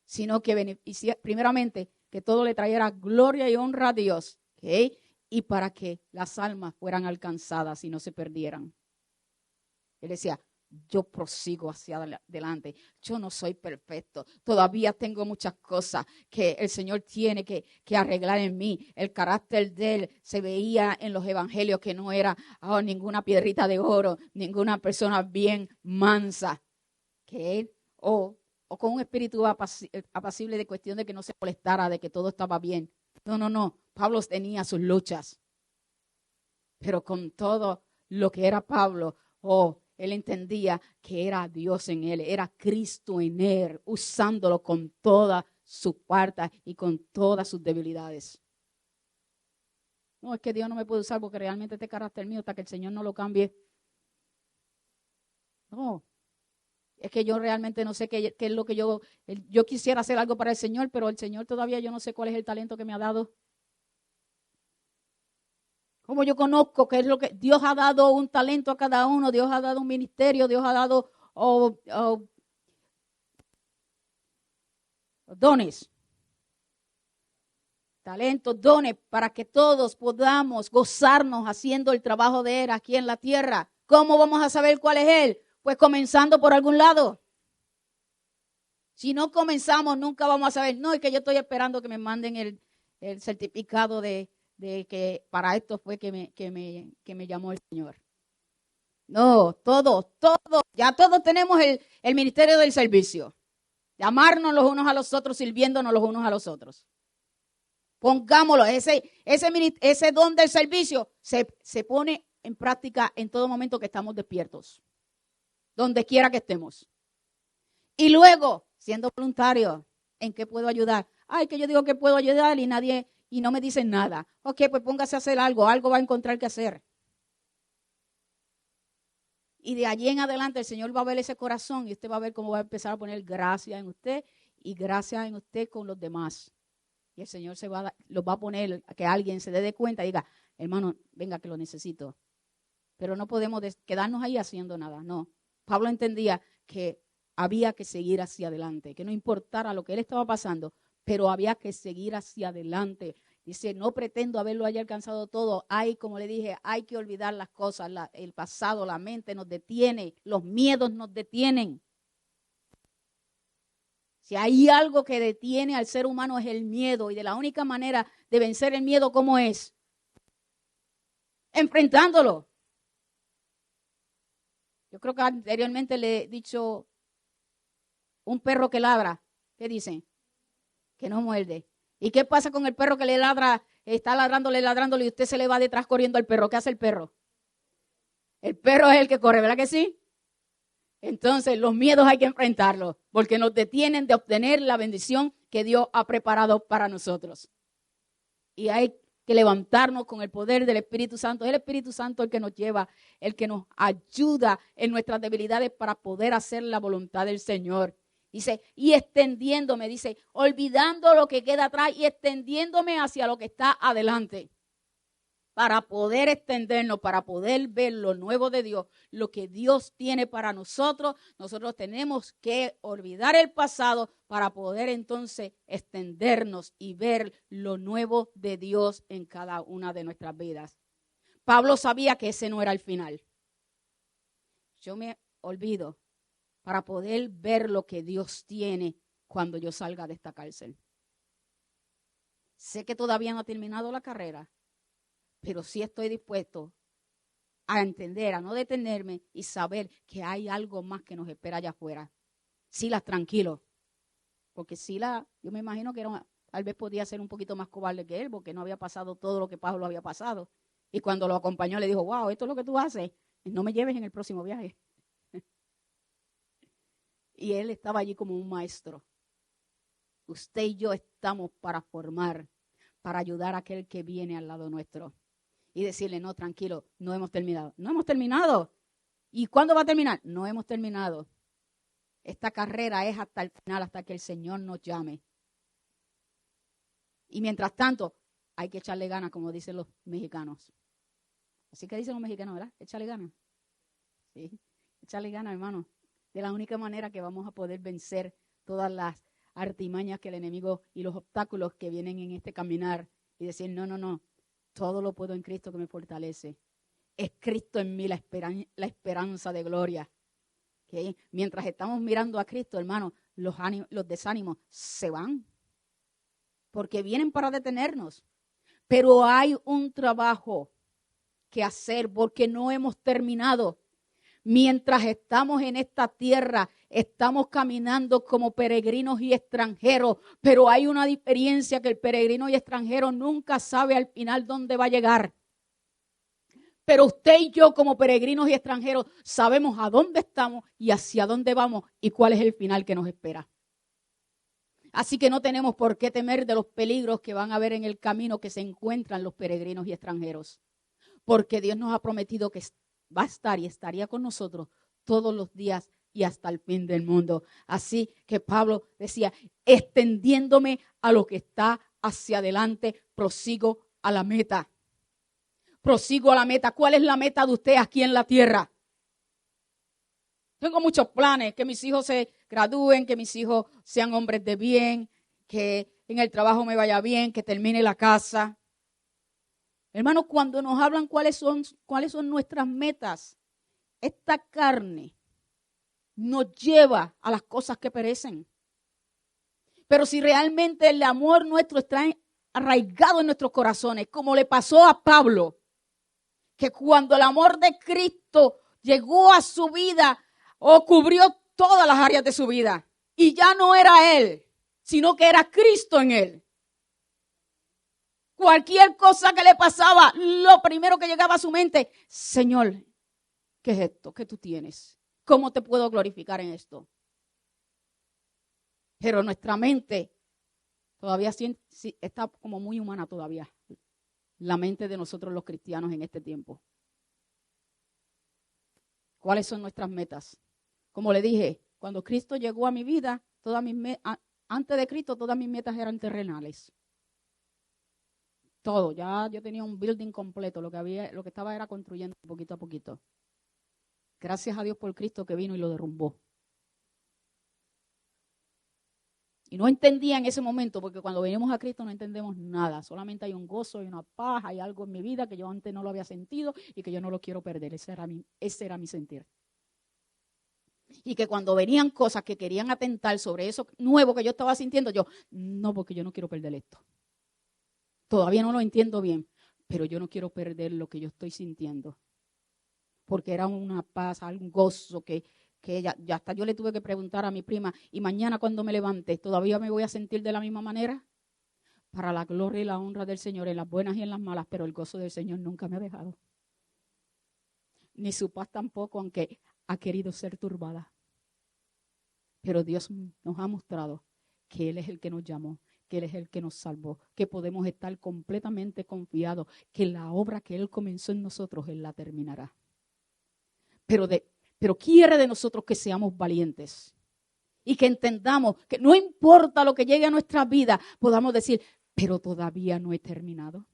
sino que beneficia, primeramente, que todo le trayera gloria y honra a Dios, ¿okay? Y para que las almas fueran alcanzadas y no se perdieran. Él decía, yo prosigo hacia adelante, yo no soy perfecto, todavía tengo muchas cosas que el Señor tiene que arreglar en mí. El carácter de él se veía en los evangelios que no era ninguna piedrita de oro, ninguna persona bien mansa, que él, o con un espíritu apacible de cuestión de que no se molestara, de que todo estaba bien. No, Pablo tenía sus luchas, pero con todo lo que era Pablo, él entendía que era Dios en él, era Cristo en él, usándolo con todas sus partes y con todas sus debilidades. No, es que Dios no me puede usar porque realmente este carácter mío hasta que el Señor no lo cambie. No, es que yo realmente no sé qué es lo que yo quisiera hacer algo para el Señor, pero el Señor todavía yo no sé cuál es el talento que me ha dado. Como yo conozco qué es lo que Dios ha dado un talento a cada uno, Dios ha dado un ministerio, Dios ha dado dones, talentos, dones, para que todos podamos gozarnos haciendo el trabajo de Él aquí en la tierra. ¿Cómo vamos a saber cuál es Él? Pues comenzando por algún lado. Si no comenzamos, nunca vamos a saber. No, es que yo estoy esperando que me manden el certificado de que para esto fue que me llamó el Señor. No, todos, ya todos tenemos el ministerio del servicio. Llamarnos los unos a los otros, sirviéndonos los unos a los otros. Pongámoslo, ese don del servicio se pone en práctica en todo momento que estamos despiertos, donde quiera que estemos. Y luego, siendo voluntario, ¿en qué puedo ayudar? Que yo digo que puedo ayudar y no me dicen nada. Ok, pues póngase a hacer algo va a encontrar que hacer. Y de allí en adelante el Señor va a ver ese corazón y usted va a ver cómo va a empezar a poner gracia en usted y gracia en usted con los demás. Y el Señor los va a poner, que alguien se dé cuenta y diga, hermano, venga que lo necesito. Pero no podemos quedarnos ahí haciendo nada, no. Pablo entendía que había que seguir hacia adelante, que no importara lo que él estaba pasando, pero había que seguir hacia adelante. Dice, no pretendo haberlo haya alcanzado todo. Como le dije, hay que olvidar las cosas, el pasado, la mente nos detiene, los miedos nos detienen. Si hay algo que detiene al ser humano es el miedo. Y de la única manera de vencer el miedo, ¿cómo es? Enfrentándolo. Yo creo que anteriormente le he dicho, un perro que ladra, ¿qué dicen? Que no muerde. ¿Y qué pasa con el perro que le ladra, está ladrándole y usted se le va detrás corriendo al perro? ¿Qué hace el perro? El perro es el que corre, ¿verdad que sí? Entonces los miedos hay que enfrentarlos porque nos detienen de obtener la bendición que Dios ha preparado para nosotros. Y hay que levantarnos con el poder del Espíritu Santo. Es el Espíritu Santo el que nos lleva, el que nos ayuda en nuestras debilidades para poder hacer la voluntad del Señor. Dice, y extendiéndome, dice, olvidando lo que queda atrás y extendiéndome hacia lo que está adelante. Para poder extendernos, para poder ver lo nuevo de Dios, lo que Dios tiene para nosotros, nosotros tenemos que olvidar el pasado para poder entonces extendernos y ver lo nuevo de Dios en cada una de nuestras vidas. Pablo sabía que ese no era el final. Yo me olvido para poder ver lo que Dios tiene cuando yo salga de esta cárcel. Sé que todavía no ha terminado la carrera, pero sí estoy dispuesto a entender, a no detenerme y saber que hay algo más que nos espera allá afuera. Silas, tranquilo, porque Silas, yo me imagino que tal vez podía ser un poquito más cobarde que él, porque no había pasado todo lo que Pablo había pasado. Y cuando lo acompañó le dijo, wow, esto es lo que tú haces, no me lleves en el próximo viaje. Y él estaba allí como un maestro. Usted y yo estamos para formar, para ayudar a aquel que viene al lado nuestro. Y decirle, no, tranquilo, no hemos terminado. No hemos terminado. ¿Y cuándo va a terminar? No hemos terminado. Esta carrera es hasta el final, hasta que el Señor nos llame. Y mientras tanto, hay que echarle ganas, como dicen los mexicanos. Así que dicen los mexicanos, ¿verdad? Échale ganas. Sí, échale ganas, hermano. De la única manera que vamos a poder vencer todas las artimañas que el enemigo y los obstáculos que vienen en este caminar. Y decir, no. Todo lo puedo en Cristo que me fortalece. Es Cristo en mí la esperanza de gloria. ¿Okay? Mientras estamos mirando a Cristo, hermano, los desánimos se van. Porque vienen para detenernos. Pero hay un trabajo que hacer porque no hemos terminado. Mientras estamos en esta tierra, estamos caminando como peregrinos y extranjeros, pero hay una diferencia que el peregrino y extranjero nunca sabe al final dónde va a llegar. Pero usted y yo como peregrinos y extranjeros sabemos a dónde estamos y hacia dónde vamos y cuál es el final que nos espera. Así que no tenemos por qué temer de los peligros que van a haber en el camino que se encuentran los peregrinos y extranjeros. Porque Dios nos ha prometido que va a estar y estaría con nosotros todos los días y hasta el fin del mundo. Así que Pablo decía, extendiéndome a lo que está hacia adelante, prosigo a la meta. Prosigo a la meta. ¿Cuál es la meta de usted aquí en la tierra? Tengo muchos planes, que mis hijos se gradúen, que mis hijos sean hombres de bien, que en el trabajo me vaya bien, que termine la casa. Hermanos, cuando nos hablan cuáles son nuestras metas, esta carne nos lleva a las cosas que perecen. Pero si realmente el amor nuestro está arraigado en nuestros corazones, como le pasó a Pablo, que cuando el amor de Cristo llegó a su vida, cubrió todas las áreas de su vida. Y ya no era él, sino que era Cristo en él. Cualquier cosa que le pasaba, lo primero que llegaba a su mente, Señor, ¿qué es esto? ¿Qué tú tienes? ¿Cómo te puedo glorificar en esto? Pero nuestra mente todavía está como muy humana todavía. La mente de nosotros los cristianos en este tiempo. ¿Cuáles son nuestras metas? Como le dije, cuando Cristo llegó a mi vida, antes de Cristo todas mis metas eran terrenales. Todo, ya yo tenía un building completo, lo que estaba era construyendo poquito a poquito. Gracias a Dios por Cristo que vino y lo derrumbó. Y no entendía en ese momento, porque cuando venimos a Cristo no entendemos nada. Solamente hay un gozo y una paz, hay algo en mi vida que yo antes no lo había sentido y que yo no lo quiero perder. Ese era mi sentir. Y que cuando venían cosas que querían atentar sobre eso nuevo que yo estaba sintiendo, yo, no, porque yo no quiero perder esto. Todavía no lo entiendo bien, pero yo no quiero perder lo que yo estoy sintiendo. Porque era una paz, un gozo que ya hasta yo le tuve que preguntar a mi prima, y mañana cuando me levante, ¿todavía me voy a sentir de la misma manera? Para la gloria y la honra del Señor, en las buenas y en las malas, pero el gozo del Señor nunca me ha dejado. Ni su paz tampoco, aunque ha querido ser turbada. Pero Dios nos ha mostrado que Él es el que nos llamó, que Él es el que nos salvó, que podemos estar completamente confiados, que la obra que Él comenzó en nosotros, Él la terminará. Pero quiere de nosotros que seamos valientes y que entendamos que no importa lo que llegue a nuestra vida, podamos decir, pero todavía no he terminado.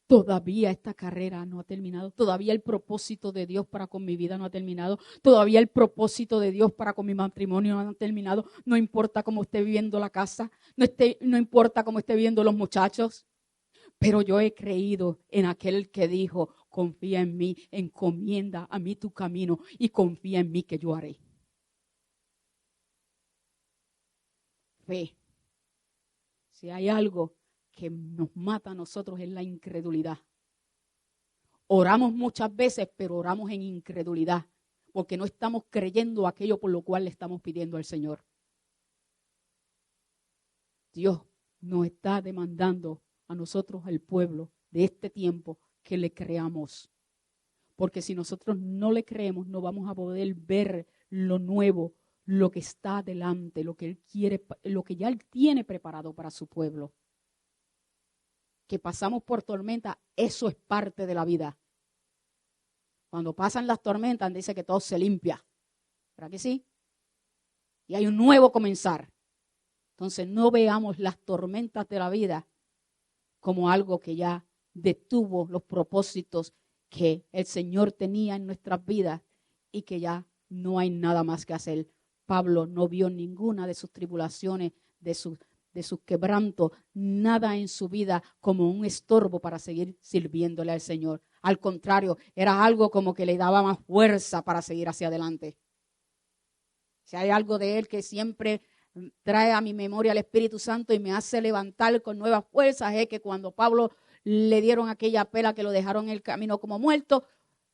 Todavía esta carrera no ha terminado. Todavía el propósito de Dios para con mi vida no ha terminado. Todavía el propósito de Dios para con mi matrimonio no ha terminado. No importa cómo esté viviendo la casa. No importa cómo esté viviendo los muchachos. Pero yo he creído en aquel que dijo, confía en mí, encomienda a mí tu camino y confía en mí que yo haré. Fe. Si hay algo que nos mata a nosotros es la incredulidad. Oramos muchas veces, pero oramos en incredulidad, porque no estamos creyendo aquello por lo cual le estamos pidiendo al Señor. Dios nos está demandando a nosotros, al pueblo de este tiempo, que le creamos. Porque si nosotros no le creemos, no vamos a poder ver lo nuevo, lo que está adelante, lo que Él quiere, lo que ya Él tiene preparado para su pueblo. Que pasamos por tormenta, eso es parte de la vida. Cuando pasan las tormentas, dice que todo se limpia. ¿Verdad que sí? Y hay un nuevo comenzar. Entonces no veamos las tormentas de la vida como algo que ya detuvo los propósitos que el Señor tenía en nuestras vidas y que ya no hay nada más que hacer. Pablo no vio ninguna de sus tribulaciones, de sus quebrantos, nada en su vida como un estorbo para seguir sirviéndole al Señor. Al contrario, era algo como que le daba más fuerza para seguir hacia adelante. Si hay algo de Él que siempre trae a mi memoria el Espíritu Santo y me hace levantar con nuevas fuerzas, es que cuando Pablo le dieron aquella pela que lo dejaron en el camino como muerto,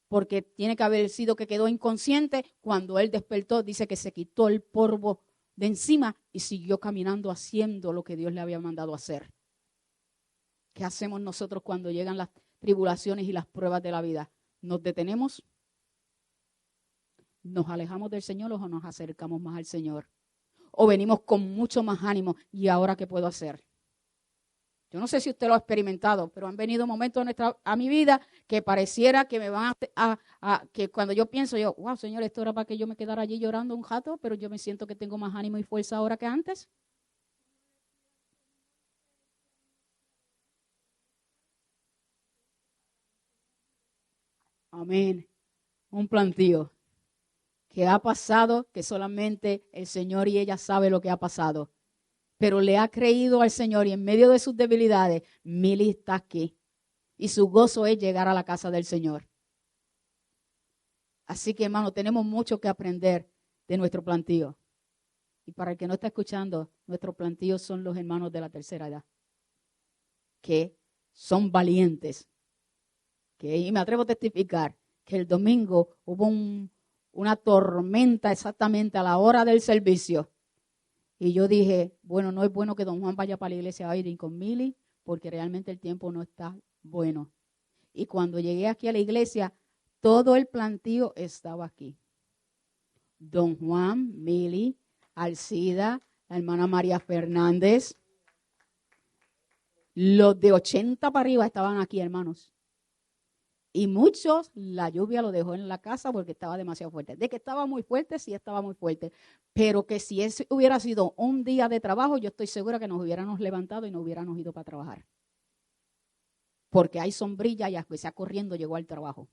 porque tiene que haber sido que quedó inconsciente, cuando él despertó, dice que se quitó el polvo de encima y siguió caminando haciendo lo que Dios le había mandado hacer. ¿Qué hacemos nosotros cuando llegan las tribulaciones y las pruebas de la vida? ¿Nos detenemos? ¿Nos alejamos del Señor o nos acercamos más al Señor? ¿O venimos con mucho más ánimo? ¿Y ahora qué puedo hacer? Yo no sé si usted lo ha experimentado, pero han venido momentos a mi vida que pareciera que me van que cuando yo pienso, wow, Señor, esto era para que yo me quedara allí llorando un rato, pero yo me siento que tengo más ánimo y fuerza ahora que antes. Amén. Un plantío que ha pasado, que solamente el Señor y ella sabe lo que ha pasado. Pero le ha creído al Señor y en medio de sus debilidades, Mili está aquí. Y su gozo es llegar a la casa del Señor. Así que, hermano, tenemos mucho que aprender de nuestro plantío. Y para el que no está escuchando, nuestros plantíos son los hermanos de la tercera edad, que son valientes. Y me atrevo a testificar que el domingo hubo una tormenta exactamente a la hora del servicio. Y yo dije, bueno, no es bueno que don Juan vaya para la iglesia hoy con Mili, porque realmente el tiempo no está bueno. Y cuando llegué aquí a la iglesia, todo el plantío estaba aquí. Don Juan, Mili, Alcida, la hermana María Fernández. Los de 80 para arriba estaban aquí, hermanos. Y muchos, la lluvia lo dejó en la casa porque estaba demasiado fuerte. De que estaba muy fuerte, sí estaba muy fuerte. Pero que si ese hubiera sido un día de trabajo, yo estoy segura que nos hubiéramos levantado y nos hubiéramos ido para trabajar. Porque hay sombrilla y aunque sea corriendo llegó al trabajo.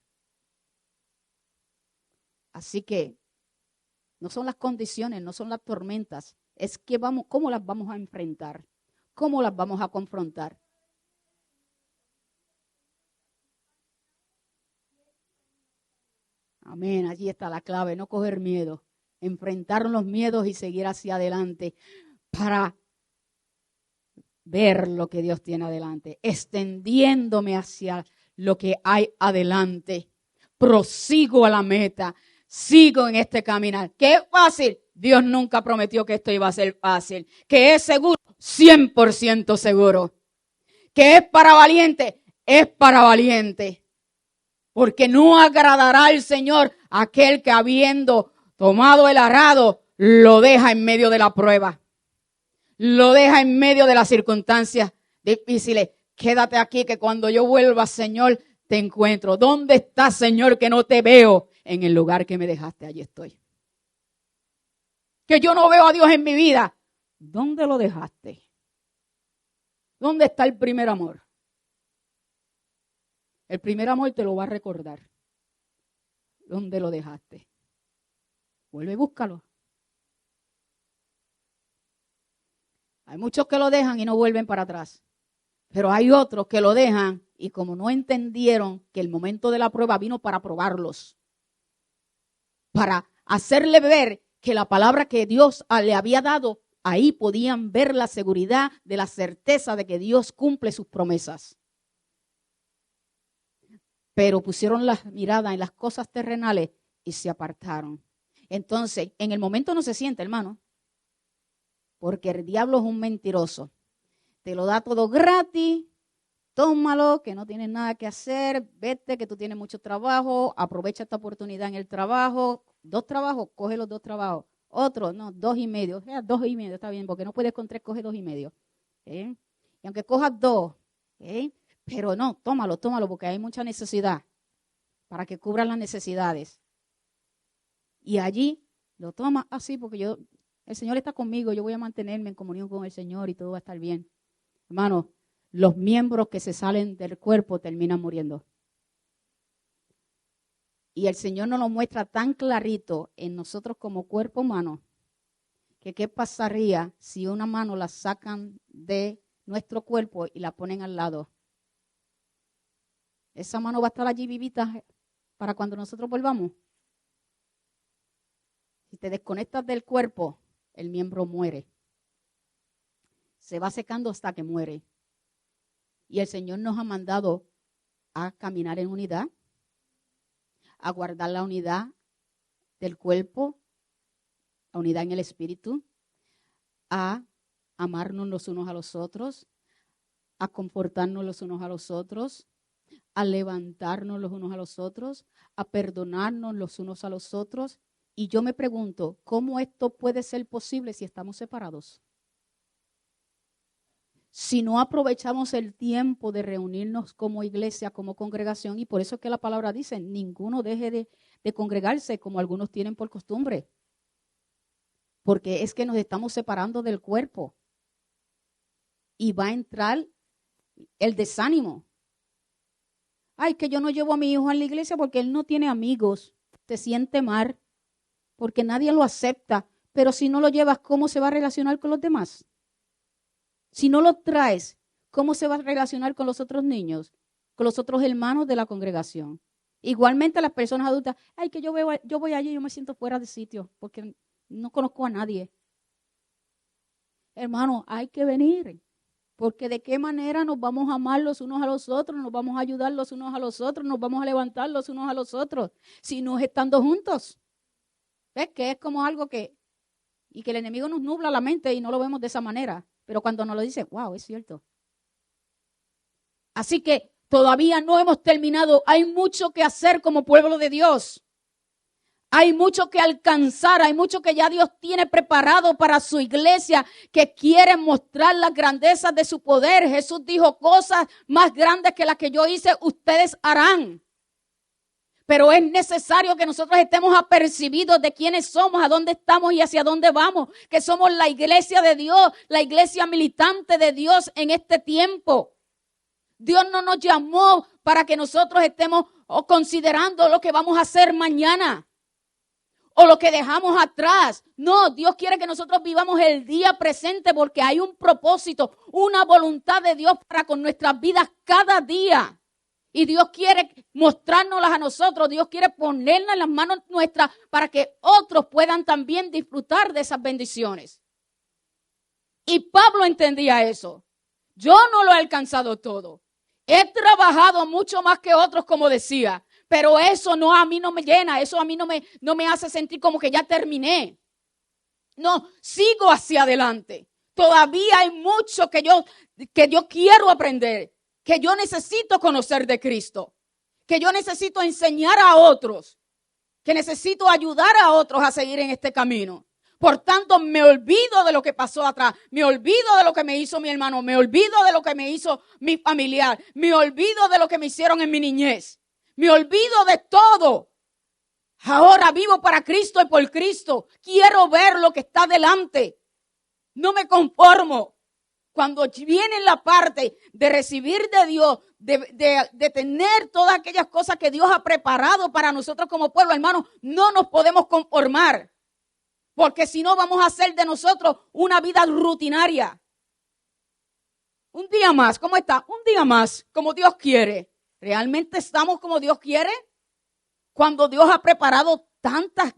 Así que no son las condiciones, no son las tormentas. Es que ¿cómo las vamos a enfrentar? ¿Cómo las vamos a confrontar? Amén, allí está la clave, no coger miedo, enfrentar los miedos y seguir hacia adelante para ver lo que Dios tiene adelante, extendiéndome hacia lo que hay adelante. Prosigo a la meta, sigo en este caminar. ¿Qué es fácil? Dios nunca prometió que esto iba a ser fácil. ¿Que es seguro? 100% seguro. ¿Que es para valiente? Es para valiente. Porque no agradará al Señor aquel que habiendo tomado el arado, lo deja en medio de la prueba. Lo deja en medio de las circunstancias difíciles. Quédate aquí que cuando yo vuelva, Señor, te encuentro. ¿Dónde estás, Señor, que no te veo? En el lugar que me dejaste, allí estoy. Que yo no veo a Dios en mi vida. ¿Dónde lo dejaste? ¿Dónde está el primer amor? El primer amor te lo va a recordar. ¿Dónde lo dejaste? Vuelve y búscalo. Hay muchos que lo dejan y no vuelven para atrás. Pero hay otros que lo dejan y como no entendieron que el momento de la prueba vino para probarlos. Para hacerle ver que la palabra que Dios le había dado, ahí podían ver la seguridad de la certeza de que Dios cumple sus promesas. Pero pusieron la mirada en las cosas terrenales y se apartaron. Entonces, en el momento no se siente, hermano. Porque el diablo es un mentiroso. Te lo da todo gratis. Tómalo, que no tienes nada que hacer. Vete, que tú tienes mucho trabajo. Aprovecha esta oportunidad en el trabajo. 2 trabajos, coge los 2 trabajos. Otro, no, 2,5. 2,5 está bien, porque no puedes con 3, coge 2,5. Y aunque cojas 2, pero no, tómalo, porque hay mucha necesidad. Para que cubran las necesidades. Y allí lo tomas así, porque el Señor está conmigo, yo voy a mantenerme en comunión con el Señor y todo va a estar bien. Hermano, los miembros que se salen del cuerpo terminan muriendo. Y el Señor nos lo muestra tan clarito en nosotros como cuerpo humano, que qué pasaría si una mano la sacan de nuestro cuerpo y la ponen al lado. Esa mano va a estar allí vivita para cuando nosotros volvamos. Si te desconectas del cuerpo, el miembro muere. Se va secando hasta que muere. Y el Señor nos ha mandado a caminar en unidad, a guardar la unidad del cuerpo, la unidad en el espíritu, a amarnos los unos a los otros, a confortarnos los unos a los otros, a levantarnos los unos a los otros, a perdonarnos los unos a los otros. Y yo me pregunto, ¿cómo esto puede ser posible si estamos separados? Si no aprovechamos el tiempo de reunirnos como iglesia, como congregación, y por eso es que la palabra dice, ninguno deje de congregarse como algunos tienen por costumbre. Porque es que nos estamos separando del cuerpo. Y va a entrar el desánimo. Ay, que yo no llevo a mi hijo a la iglesia porque él no tiene amigos. Te siente mal. Porque nadie lo acepta. Pero si no lo llevas, ¿cómo se va a relacionar con los demás? Si no lo traes, ¿cómo se va a relacionar con los otros niños? Con los otros hermanos de la congregación. Igualmente las personas adultas, ay, que yo voy allí y yo me siento fuera de sitio porque no conozco a nadie. Hermano, hay que venir. Porque de qué manera nos vamos a amar los unos a los otros, nos vamos a ayudar los unos a los otros, nos vamos a levantar los unos a los otros, si no es estando juntos. ¿Ves? Que es como algo que el enemigo nos nubla la mente y no lo vemos de esa manera. Pero cuando nos lo dice, wow, es cierto. Así que todavía no hemos terminado. Hay mucho que hacer como pueblo de Dios. Hay mucho que alcanzar, hay mucho que ya Dios tiene preparado para su iglesia, que quiere mostrar las grandezas de su poder. Jesús dijo, cosas más grandes que las que yo hice, ustedes harán. Pero es necesario que nosotros estemos apercibidos de quiénes somos, a dónde estamos y hacia dónde vamos. Que somos la iglesia de Dios, la iglesia militante de Dios en este tiempo. Dios no nos llamó para que nosotros estemos considerando lo que vamos a hacer mañana o lo que dejamos atrás. No, Dios quiere que nosotros vivamos el día presente porque hay un propósito, una voluntad de Dios para con nuestras vidas cada día. Y Dios quiere mostrárnoslas a nosotros. Dios quiere ponerlas en las manos nuestras para que otros puedan también disfrutar de esas bendiciones. Y Pablo entendía eso. Yo no lo he alcanzado todo. He trabajado mucho más que otros, como decía. Pero eso a mí no me llena. Eso a mí no me hace sentir como que ya terminé. No, sigo hacia adelante. Todavía hay mucho que yo quiero aprender. Que yo necesito conocer de Cristo, que yo necesito enseñar a otros, que necesito ayudar a otros a seguir en este camino. Por tanto, me olvido de lo que pasó atrás, me olvido de lo que me hizo mi hermano, me olvido de lo que me hizo mi familiar, me olvido de lo que me hicieron en mi niñez, me olvido de todo. Ahora vivo para Cristo y por Cristo. Quiero ver lo que está delante. No me conformo. Cuando viene la parte de recibir de Dios, de tener todas aquellas cosas que Dios ha preparado para nosotros como pueblo, hermanos, no nos podemos conformar. Porque si no vamos a hacer de nosotros una vida rutinaria. Un día más, ¿cómo está? Un día más, como Dios quiere. ¿Realmente estamos como Dios quiere? Cuando Dios ha preparado tantas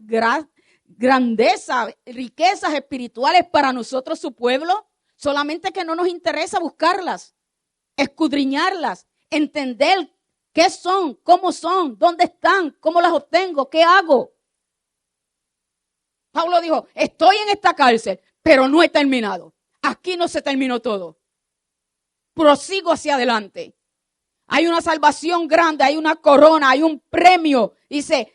grandezas, riquezas espirituales para nosotros, su pueblo. Solamente que no nos interesa buscarlas, escudriñarlas, entender qué son, cómo son, dónde están, cómo las obtengo, qué hago. Pablo dijo, estoy en esta cárcel, pero no he terminado. Aquí no se terminó todo. Prosigo hacia adelante. Hay una salvación grande, hay una corona, hay un premio. Dice,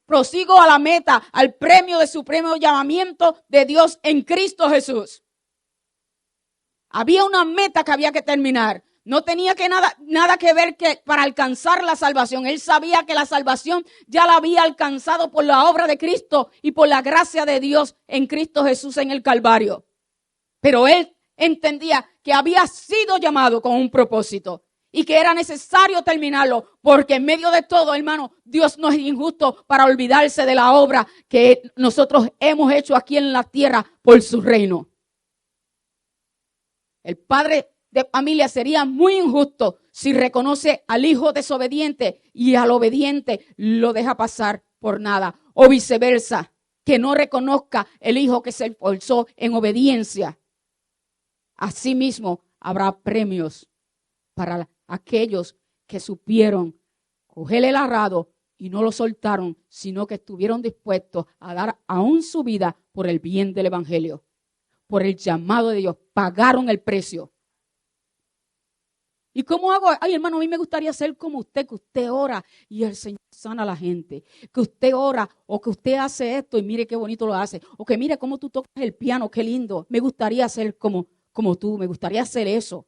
prosigo a la meta, al premio de supremo llamamiento de Dios en Cristo Jesús. Había una meta que había que terminar. No tenía nada que ver que para alcanzar la salvación. Él sabía que la salvación ya la había alcanzado por la obra de Cristo y por la gracia de Dios en Cristo Jesús en el Calvario. Pero él entendía que había sido llamado con un propósito y que era necesario terminarlo, porque en medio de todo, hermano, Dios no es injusto para olvidarse de la obra que nosotros hemos hecho aquí en la tierra por su reino. El padre de familia sería muy injusto si reconoce al hijo desobediente y al obediente lo deja pasar por nada. O viceversa, que no reconozca el hijo que se esforzó en obediencia. Asimismo, habrá premios para aquellos que supieron coger el arado y no lo soltaron, sino que estuvieron dispuestos a dar aún su vida por el bien del evangelio. Por el llamado de Dios, pagaron el precio. ¿Y cómo hago? Ay, hermano, a mí me gustaría ser como usted, que usted ora y el Señor sana a la gente. Que usted ora o que usted hace esto y mire qué bonito lo hace. O que mire cómo tú tocas el piano, qué lindo. Me gustaría ser como tú, me gustaría hacer eso.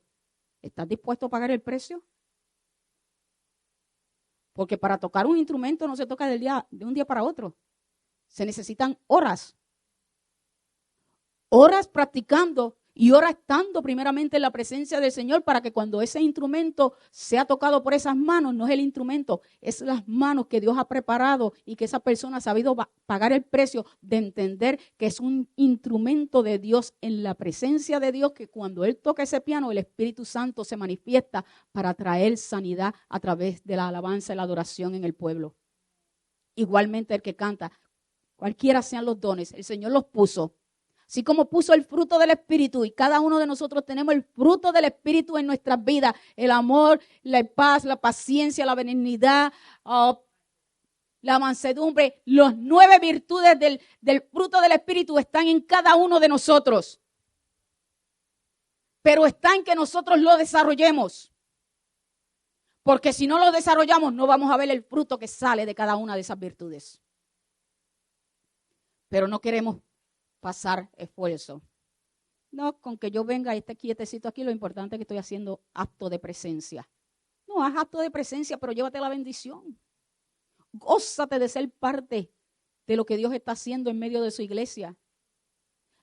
¿Estás dispuesto a pagar el precio? Porque para tocar un instrumento no se toca de un día para otro. Se necesitan horas. Horas practicando y horas estando primeramente en la presencia del Señor para que cuando ese instrumento sea tocado por esas manos, no es el instrumento, es las manos que Dios ha preparado y que esa persona ha sabido pagar el precio de entender que es un instrumento de Dios en la presencia de Dios, que cuando Él toca ese piano, el Espíritu Santo se manifiesta para traer sanidad a través de la alabanza y la adoración en el pueblo. Igualmente el que canta, cualquiera sean los dones, el Señor los puso. Así como puso el fruto del Espíritu y cada uno de nosotros tenemos el fruto del Espíritu en nuestras vidas. El amor, la paz, la paciencia, la benignidad, la mansedumbre. Las 9 virtudes del fruto del Espíritu están en cada uno de nosotros. Pero está en que nosotros lo desarrollemos. Porque si no lo desarrollamos no vamos a ver el fruto que sale de cada una de esas virtudes. Pero no queremos pasar esfuerzo. No, con que yo venga y esté quietecito aquí, lo importante es que estoy haciendo acto de presencia. No, haz acto de presencia, pero llévate la bendición. Gózate de ser parte de lo que Dios está haciendo en medio de su iglesia.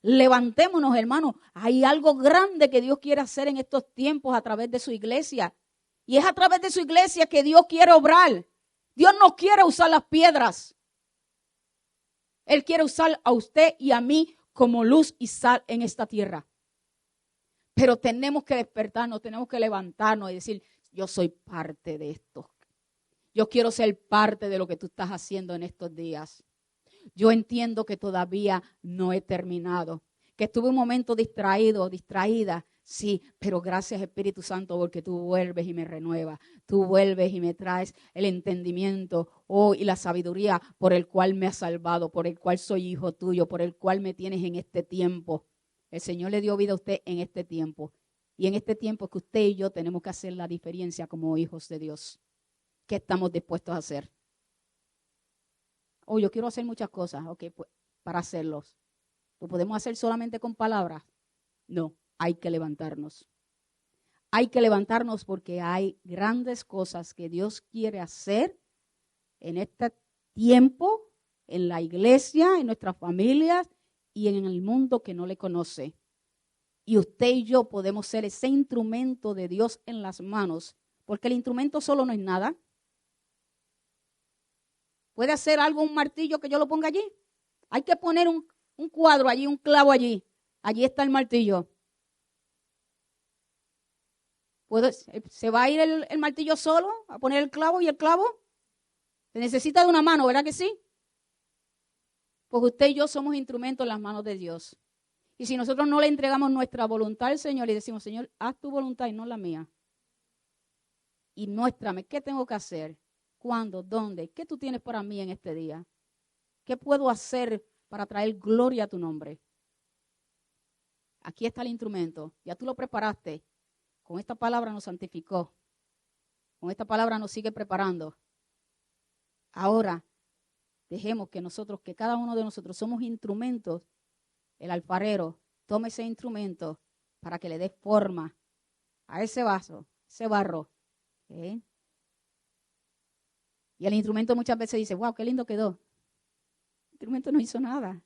Levantémonos, hermanos. Hay algo grande que Dios quiere hacer en estos tiempos a través de su iglesia. Y es a través de su iglesia que Dios quiere obrar. Dios no quiere usar las piedras. Él quiere usar a usted y a mí como luz y sal en esta tierra. Pero tenemos que despertarnos, tenemos que levantarnos y decir, yo soy parte de esto. Yo quiero ser parte de lo que tú estás haciendo en estos días. Yo entiendo que todavía no he terminado, que estuve un momento distraída, sí, pero gracias Espíritu Santo porque tú vuelves y me renuevas, tú vuelves y me traes el entendimiento y la sabiduría por el cual me has salvado, por el cual soy hijo tuyo, por el cual me tienes en este tiempo. El Señor le dio vida a usted en este tiempo y en este tiempo es que usted y yo tenemos que hacer la diferencia como hijos de Dios. ¿Qué estamos dispuestos a hacer? Yo quiero hacer muchas cosas, ok, pues para hacerlos. ¿Lo podemos hacer solamente con palabras? No, hay que levantarnos. Hay que levantarnos porque hay grandes cosas que Dios quiere hacer en este tiempo, en la iglesia, en nuestras familias y en el mundo que no le conoce. Y usted y yo podemos ser ese instrumento de Dios en las manos, porque el instrumento solo no es nada. ¿Puede hacer algo un martillo que yo lo ponga allí? Hay que poner un cuadro allí, un clavo allí. Allí está el martillo. ¿Se va a ir el martillo solo a poner el clavo y el clavo? Se necesita de una mano, ¿verdad que sí? Pues usted y yo somos instrumentos en las manos de Dios. Y si nosotros no le entregamos nuestra voluntad al Señor y decimos, Señor, haz tu voluntad y no la mía. Y muéstrame, ¿qué tengo que hacer? ¿Cuándo? ¿Dónde? ¿Qué tú tienes para mí en este día? ¿Qué puedo hacer para traer gloria a tu nombre? Aquí está el instrumento. Ya tú lo preparaste. Con esta palabra nos santificó. Con esta palabra nos sigue preparando. Ahora, dejemos que cada uno de nosotros somos instrumentos. El alfarero tome ese instrumento para que le dé forma a ese vaso, ese barro. ¿Okay? Y el instrumento muchas veces dice, wow, qué lindo quedó. El instrumento no hizo nada.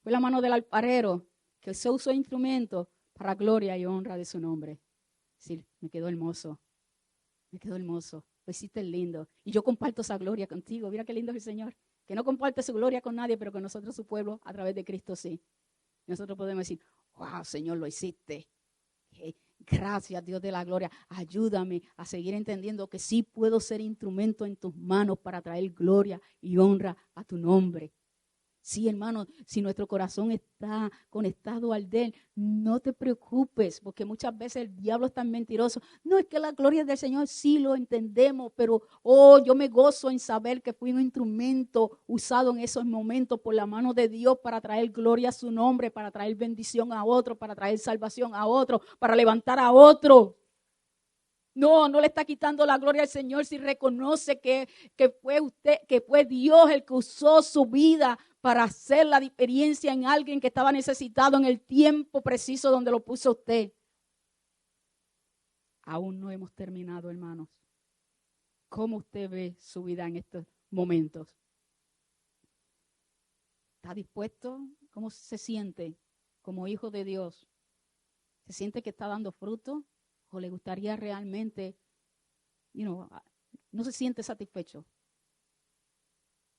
Fue la mano del alfarero que se usó instrumento para gloria y honra de su nombre. Sí, me quedó hermoso. Me quedó hermoso. Lo hiciste lindo. Y yo comparto esa gloria contigo. Mira qué lindo es el Señor. Que no comparte su gloria con nadie, pero con nosotros, su pueblo, a través de Cristo, sí. Nosotros podemos decir, wow, Señor, lo hiciste. Gracias, Dios de la gloria. Ayúdame a seguir entendiendo que sí puedo ser instrumento en tus manos para traer gloria y honra a tu nombre. Sí, hermano, si nuestro corazón está conectado al de Él, no te preocupes, porque muchas veces el diablo es tan mentiroso. No, es que la gloria del Señor sí lo entendemos, pero yo me gozo en saber que fui un instrumento usado en esos momentos por la mano de Dios para traer gloria a su nombre, para traer bendición a otro, para traer salvación a otro, para levantar a otro. No le está quitando la gloria al Señor si reconoce que fue Dios el que usó su vida para hacer la diferencia en alguien que estaba necesitado en el tiempo preciso donde lo puso usted. Aún no hemos terminado, hermanos. ¿Cómo usted ve su vida en estos momentos? ¿Está dispuesto? ¿Cómo se siente como hijo de Dios? ¿Se siente que está dando fruto? ¿O le gustaría realmente, no se siente satisfecho?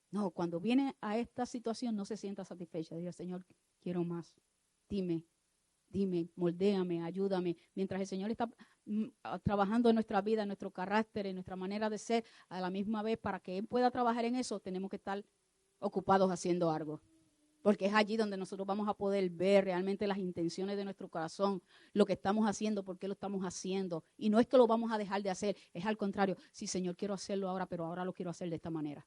No, cuando viene a esta situación no se sienta satisfecha. Dice, Señor, quiero más. Dime, moldéame, ayúdame. Mientras el Señor está trabajando en nuestra vida, en nuestro carácter, en nuestra manera de ser, a la misma vez, para que Él pueda trabajar en eso, tenemos que estar ocupados haciendo algo. Porque es allí donde nosotros vamos a poder ver realmente las intenciones de nuestro corazón, lo que estamos haciendo, por qué lo estamos haciendo. Y no es que lo vamos a dejar de hacer, es al contrario. Sí, Señor, quiero hacerlo ahora, pero ahora lo quiero hacer de esta manera.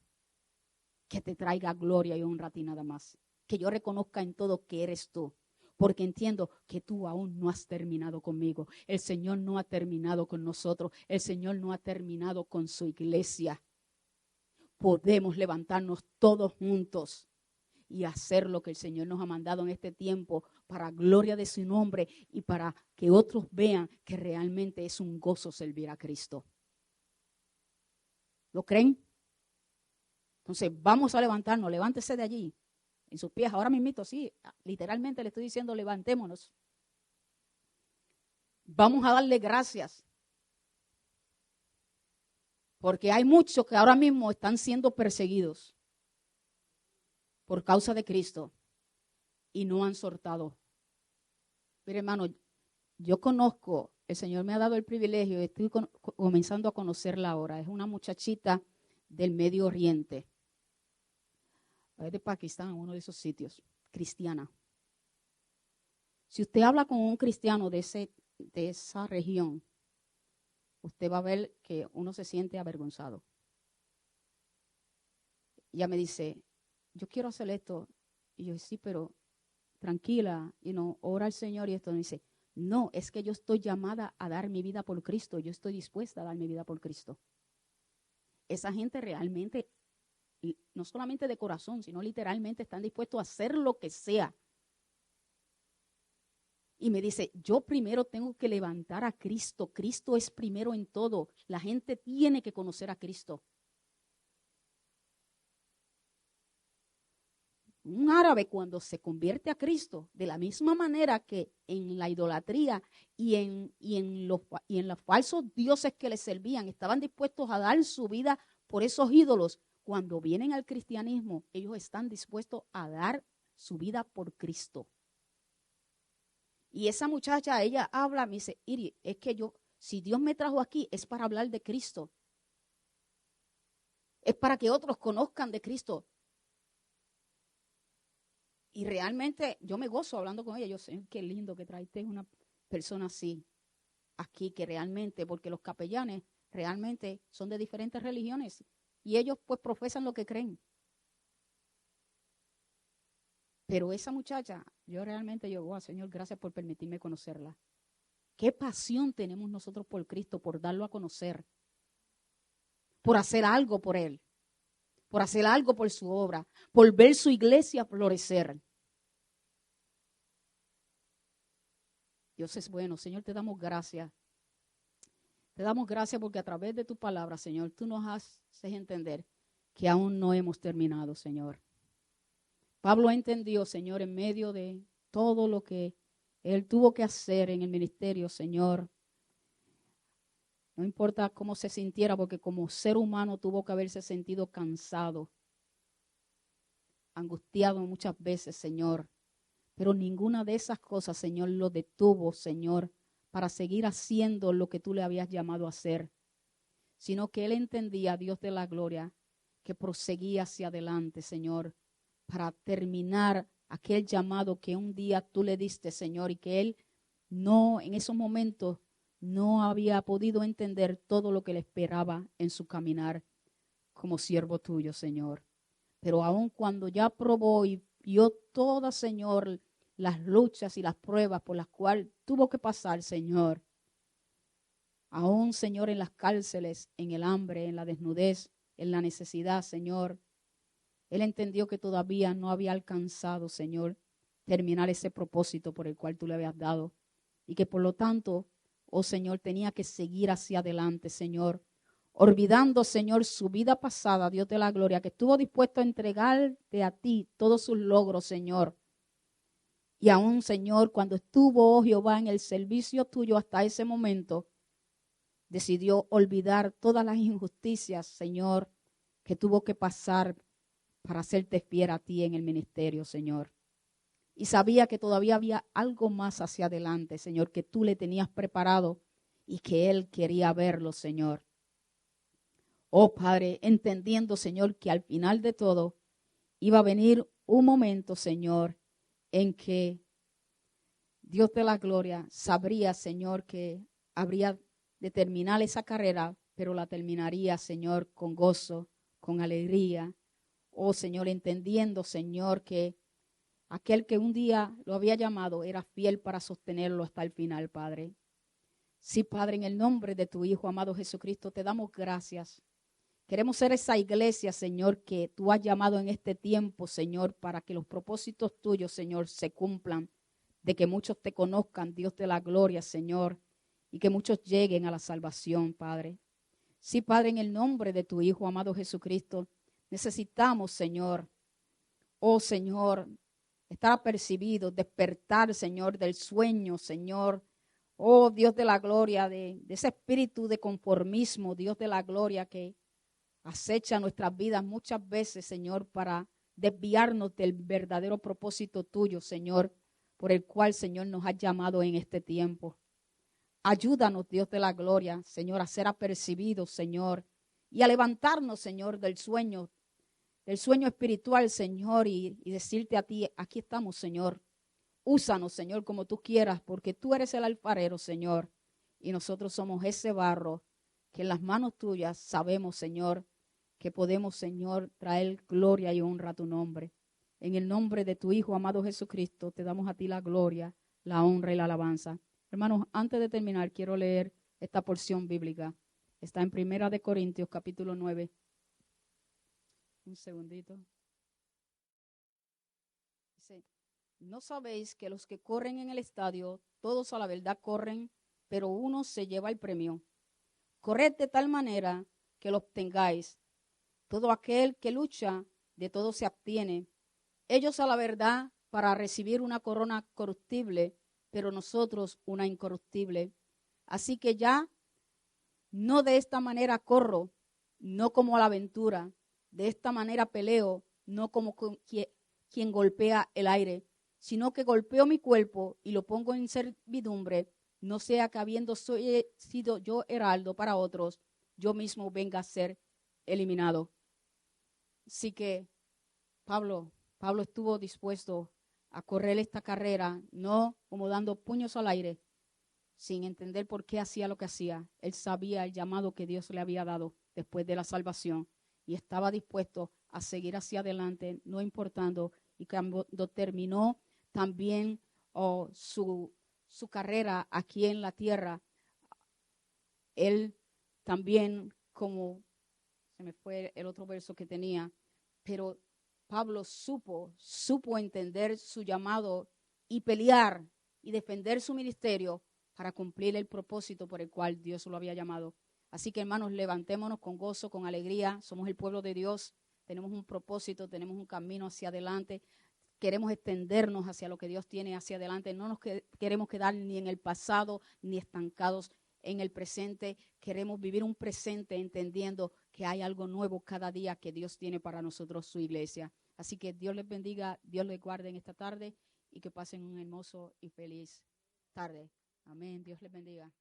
Que te traiga gloria y honra a ti nada más. Que yo reconozca en todo que eres tú. Porque entiendo que tú aún no has terminado conmigo. El Señor no ha terminado con nosotros. El Señor no ha terminado con su iglesia. Podemos levantarnos todos juntos y hacer lo que el Señor nos ha mandado en este tiempo para gloria de su nombre y para que otros vean que realmente es un gozo servir a Cristo. ¿Lo creen? Entonces vamos a levantarnos, levántese de allí, en sus pies, ahora mismito, sí, literalmente le estoy diciendo levantémonos. Vamos a darle gracias. Porque hay muchos que ahora mismo están siendo perseguidos por causa de Cristo y no han soltado. Mire, hermano, yo conozco el Señor me ha dado el privilegio, estoy comenzando a conocerla ahora. Es una muchachita del Medio Oriente. Es de Pakistán, uno de esos sitios, cristiana. Si usted habla con un cristiano de esa región, usted va a ver que uno se siente avergonzado. Ella me dice, yo quiero hacer esto. Y yo, sí, pero tranquila, ora al Señor. Y esto me dice, no, es que yo estoy llamada a dar mi vida por Cristo. Yo estoy dispuesta a dar mi vida por Cristo. Esa gente realmente, no solamente de corazón, sino literalmente están dispuestos a hacer lo que sea. Y me dice, yo primero tengo que levantar a Cristo. Cristo es primero en todo. La gente tiene que conocer a Cristo. Un árabe cuando se convierte a Cristo, de la misma manera que en la idolatría y en los falsos dioses que les servían, estaban dispuestos a dar su vida por esos ídolos. Cuando vienen al cristianismo, ellos están dispuestos a dar su vida por Cristo. Y esa muchacha, ella habla, me dice, Iri, es que si Dios me trajo aquí, es para hablar de Cristo. Es para que otros conozcan de Cristo. Y realmente yo me gozo hablando con ella. Yo sé, qué lindo que traiste una persona así aquí, que realmente, porque los capellanes realmente son de diferentes religiones y ellos pues profesan lo que creen. Pero esa muchacha, wow, Señor, gracias por permitirme conocerla. Qué pasión tenemos nosotros por Cristo, por darlo a conocer, por hacer algo por Él, por hacer algo por su obra, por ver su iglesia florecer. Dios es bueno. Señor, te damos gracias. Te damos gracias porque a través de tu palabra, Señor, tú nos haces entender que aún no hemos terminado, Señor. Pablo entendió, Señor, en medio de todo lo que él tuvo que hacer en el ministerio, Señor. No importa cómo se sintiera, porque como ser humano tuvo que haberse sentido cansado, angustiado muchas veces, Señor. Pero ninguna de esas cosas, Señor, lo detuvo, Señor, para seguir haciendo lo que tú le habías llamado a hacer. Sino que él entendía, Dios de la gloria, que proseguía hacia adelante, Señor, para terminar aquel llamado que un día tú le diste, Señor, y que él en esos momentos no había podido entender todo lo que le esperaba en su caminar como siervo tuyo, Señor. Pero aun cuando ya probó y vio todas, Señor, las luchas y las pruebas por las cuales tuvo que pasar, Señor, aún, Señor, en las cárceles, en el hambre, en la desnudez, en la necesidad, Señor, él entendió que todavía no había alcanzado, Señor, terminar ese propósito por el cual tú le habías dado. Y que por lo tanto, oh Señor, tenía que seguir hacia adelante, Señor. Olvidando, Señor, su vida pasada, Dios de la gloria, que estuvo dispuesto a entregarte a ti todos sus logros, Señor. Y aún, Señor, cuando estuvo, oh Jehová, en el servicio tuyo hasta ese momento, decidió olvidar todas las injusticias, Señor, que tuvo que pasar para hacerte fiel a ti en el ministerio, Señor. Y sabía que todavía había algo más hacia adelante, Señor, que tú le tenías preparado y que él quería verlo, Señor. Oh, Padre, entendiendo, Señor, que al final de todo iba a venir un momento, Señor, en que Dios de la gloria sabría, Señor, que habría de terminar esa carrera, pero la terminaría, Señor, con gozo, con alegría. Oh, Señor, entendiendo, Señor, que aquel que un día lo había llamado era fiel para sostenerlo hasta el final, Padre. Sí, Padre, en el nombre de tu Hijo amado Jesucristo, te damos gracias. Queremos ser esa iglesia, Señor, que tú has llamado en este tiempo, Señor, para que los propósitos tuyos, Señor, se cumplan, de que muchos te conozcan, Dios de la gloria, Señor, y que muchos lleguen a la salvación, Padre. Sí, Padre, en el nombre de tu Hijo amado Jesucristo, necesitamos, Señor, oh Señor, estar apercibidos, despertar, Señor, del sueño, Señor. Oh Dios de la gloria, de ese espíritu de conformismo, Dios de la gloria que acecha nuestras vidas muchas veces, Señor, para desviarnos del verdadero propósito tuyo, Señor, por el cual, Señor, nos has llamado en este tiempo. Ayúdanos, Dios de la gloria, Señor, a ser apercibidos, Señor, y a levantarnos, Señor, del sueño espiritual, Señor, y decirte a ti, aquí estamos, Señor. Úsanos, Señor, como tú quieras, porque tú eres el alfarero, Señor, y nosotros somos ese barro que en las manos tuyas sabemos, Señor, que podemos, Señor, traer gloria y honra a tu nombre. En el nombre de tu Hijo amado Jesucristo, te damos a ti la gloria, la honra y la alabanza. Hermanos, antes de terminar, quiero leer esta porción bíblica. Está en 1 Corintios, capítulo 9. Un segundito. Dice, ¿no sabéis que los que corren en el estadio, todos a la verdad corren, pero uno se lleva el premio? Corred de tal manera que lo obtengáis. Todo aquel que lucha, de todo se abstiene. Ellos a la verdad para recibir una corona corruptible, pero nosotros una incorruptible. Así que ya no de esta manera corro, no como a la aventura. De esta manera peleo, no como quien golpea el aire, sino que golpeo mi cuerpo y lo pongo en servidumbre, no sea que habiendo sido yo heraldo para otros, yo mismo venga a ser eliminado. Así que Pablo estuvo dispuesto a correr esta carrera, no como dando puños al aire, sin entender por qué hacía lo que hacía. Él sabía el llamado que Dios le había dado después de la salvación y estaba dispuesto a seguir hacia adelante, no importando. Y cuando terminó también su carrera aquí en la tierra, él también, como se me fue el otro verso que tenía, pero Pablo supo entender su llamado y pelear y defender su ministerio para cumplir el propósito por el cual Dios lo había llamado. Así que, hermanos, levantémonos con gozo, con alegría. Somos el pueblo de Dios, tenemos un propósito, tenemos un camino hacia adelante. Queremos extendernos hacia lo que Dios tiene hacia adelante. No nos queremos quedar ni en el pasado ni estancados en el presente. Queremos vivir un presente entendiendo que hay algo nuevo cada día que Dios tiene para nosotros, su iglesia. Así que Dios les bendiga, Dios les guarde en esta tarde y que pasen un hermoso y feliz tarde. Amén. Dios les bendiga.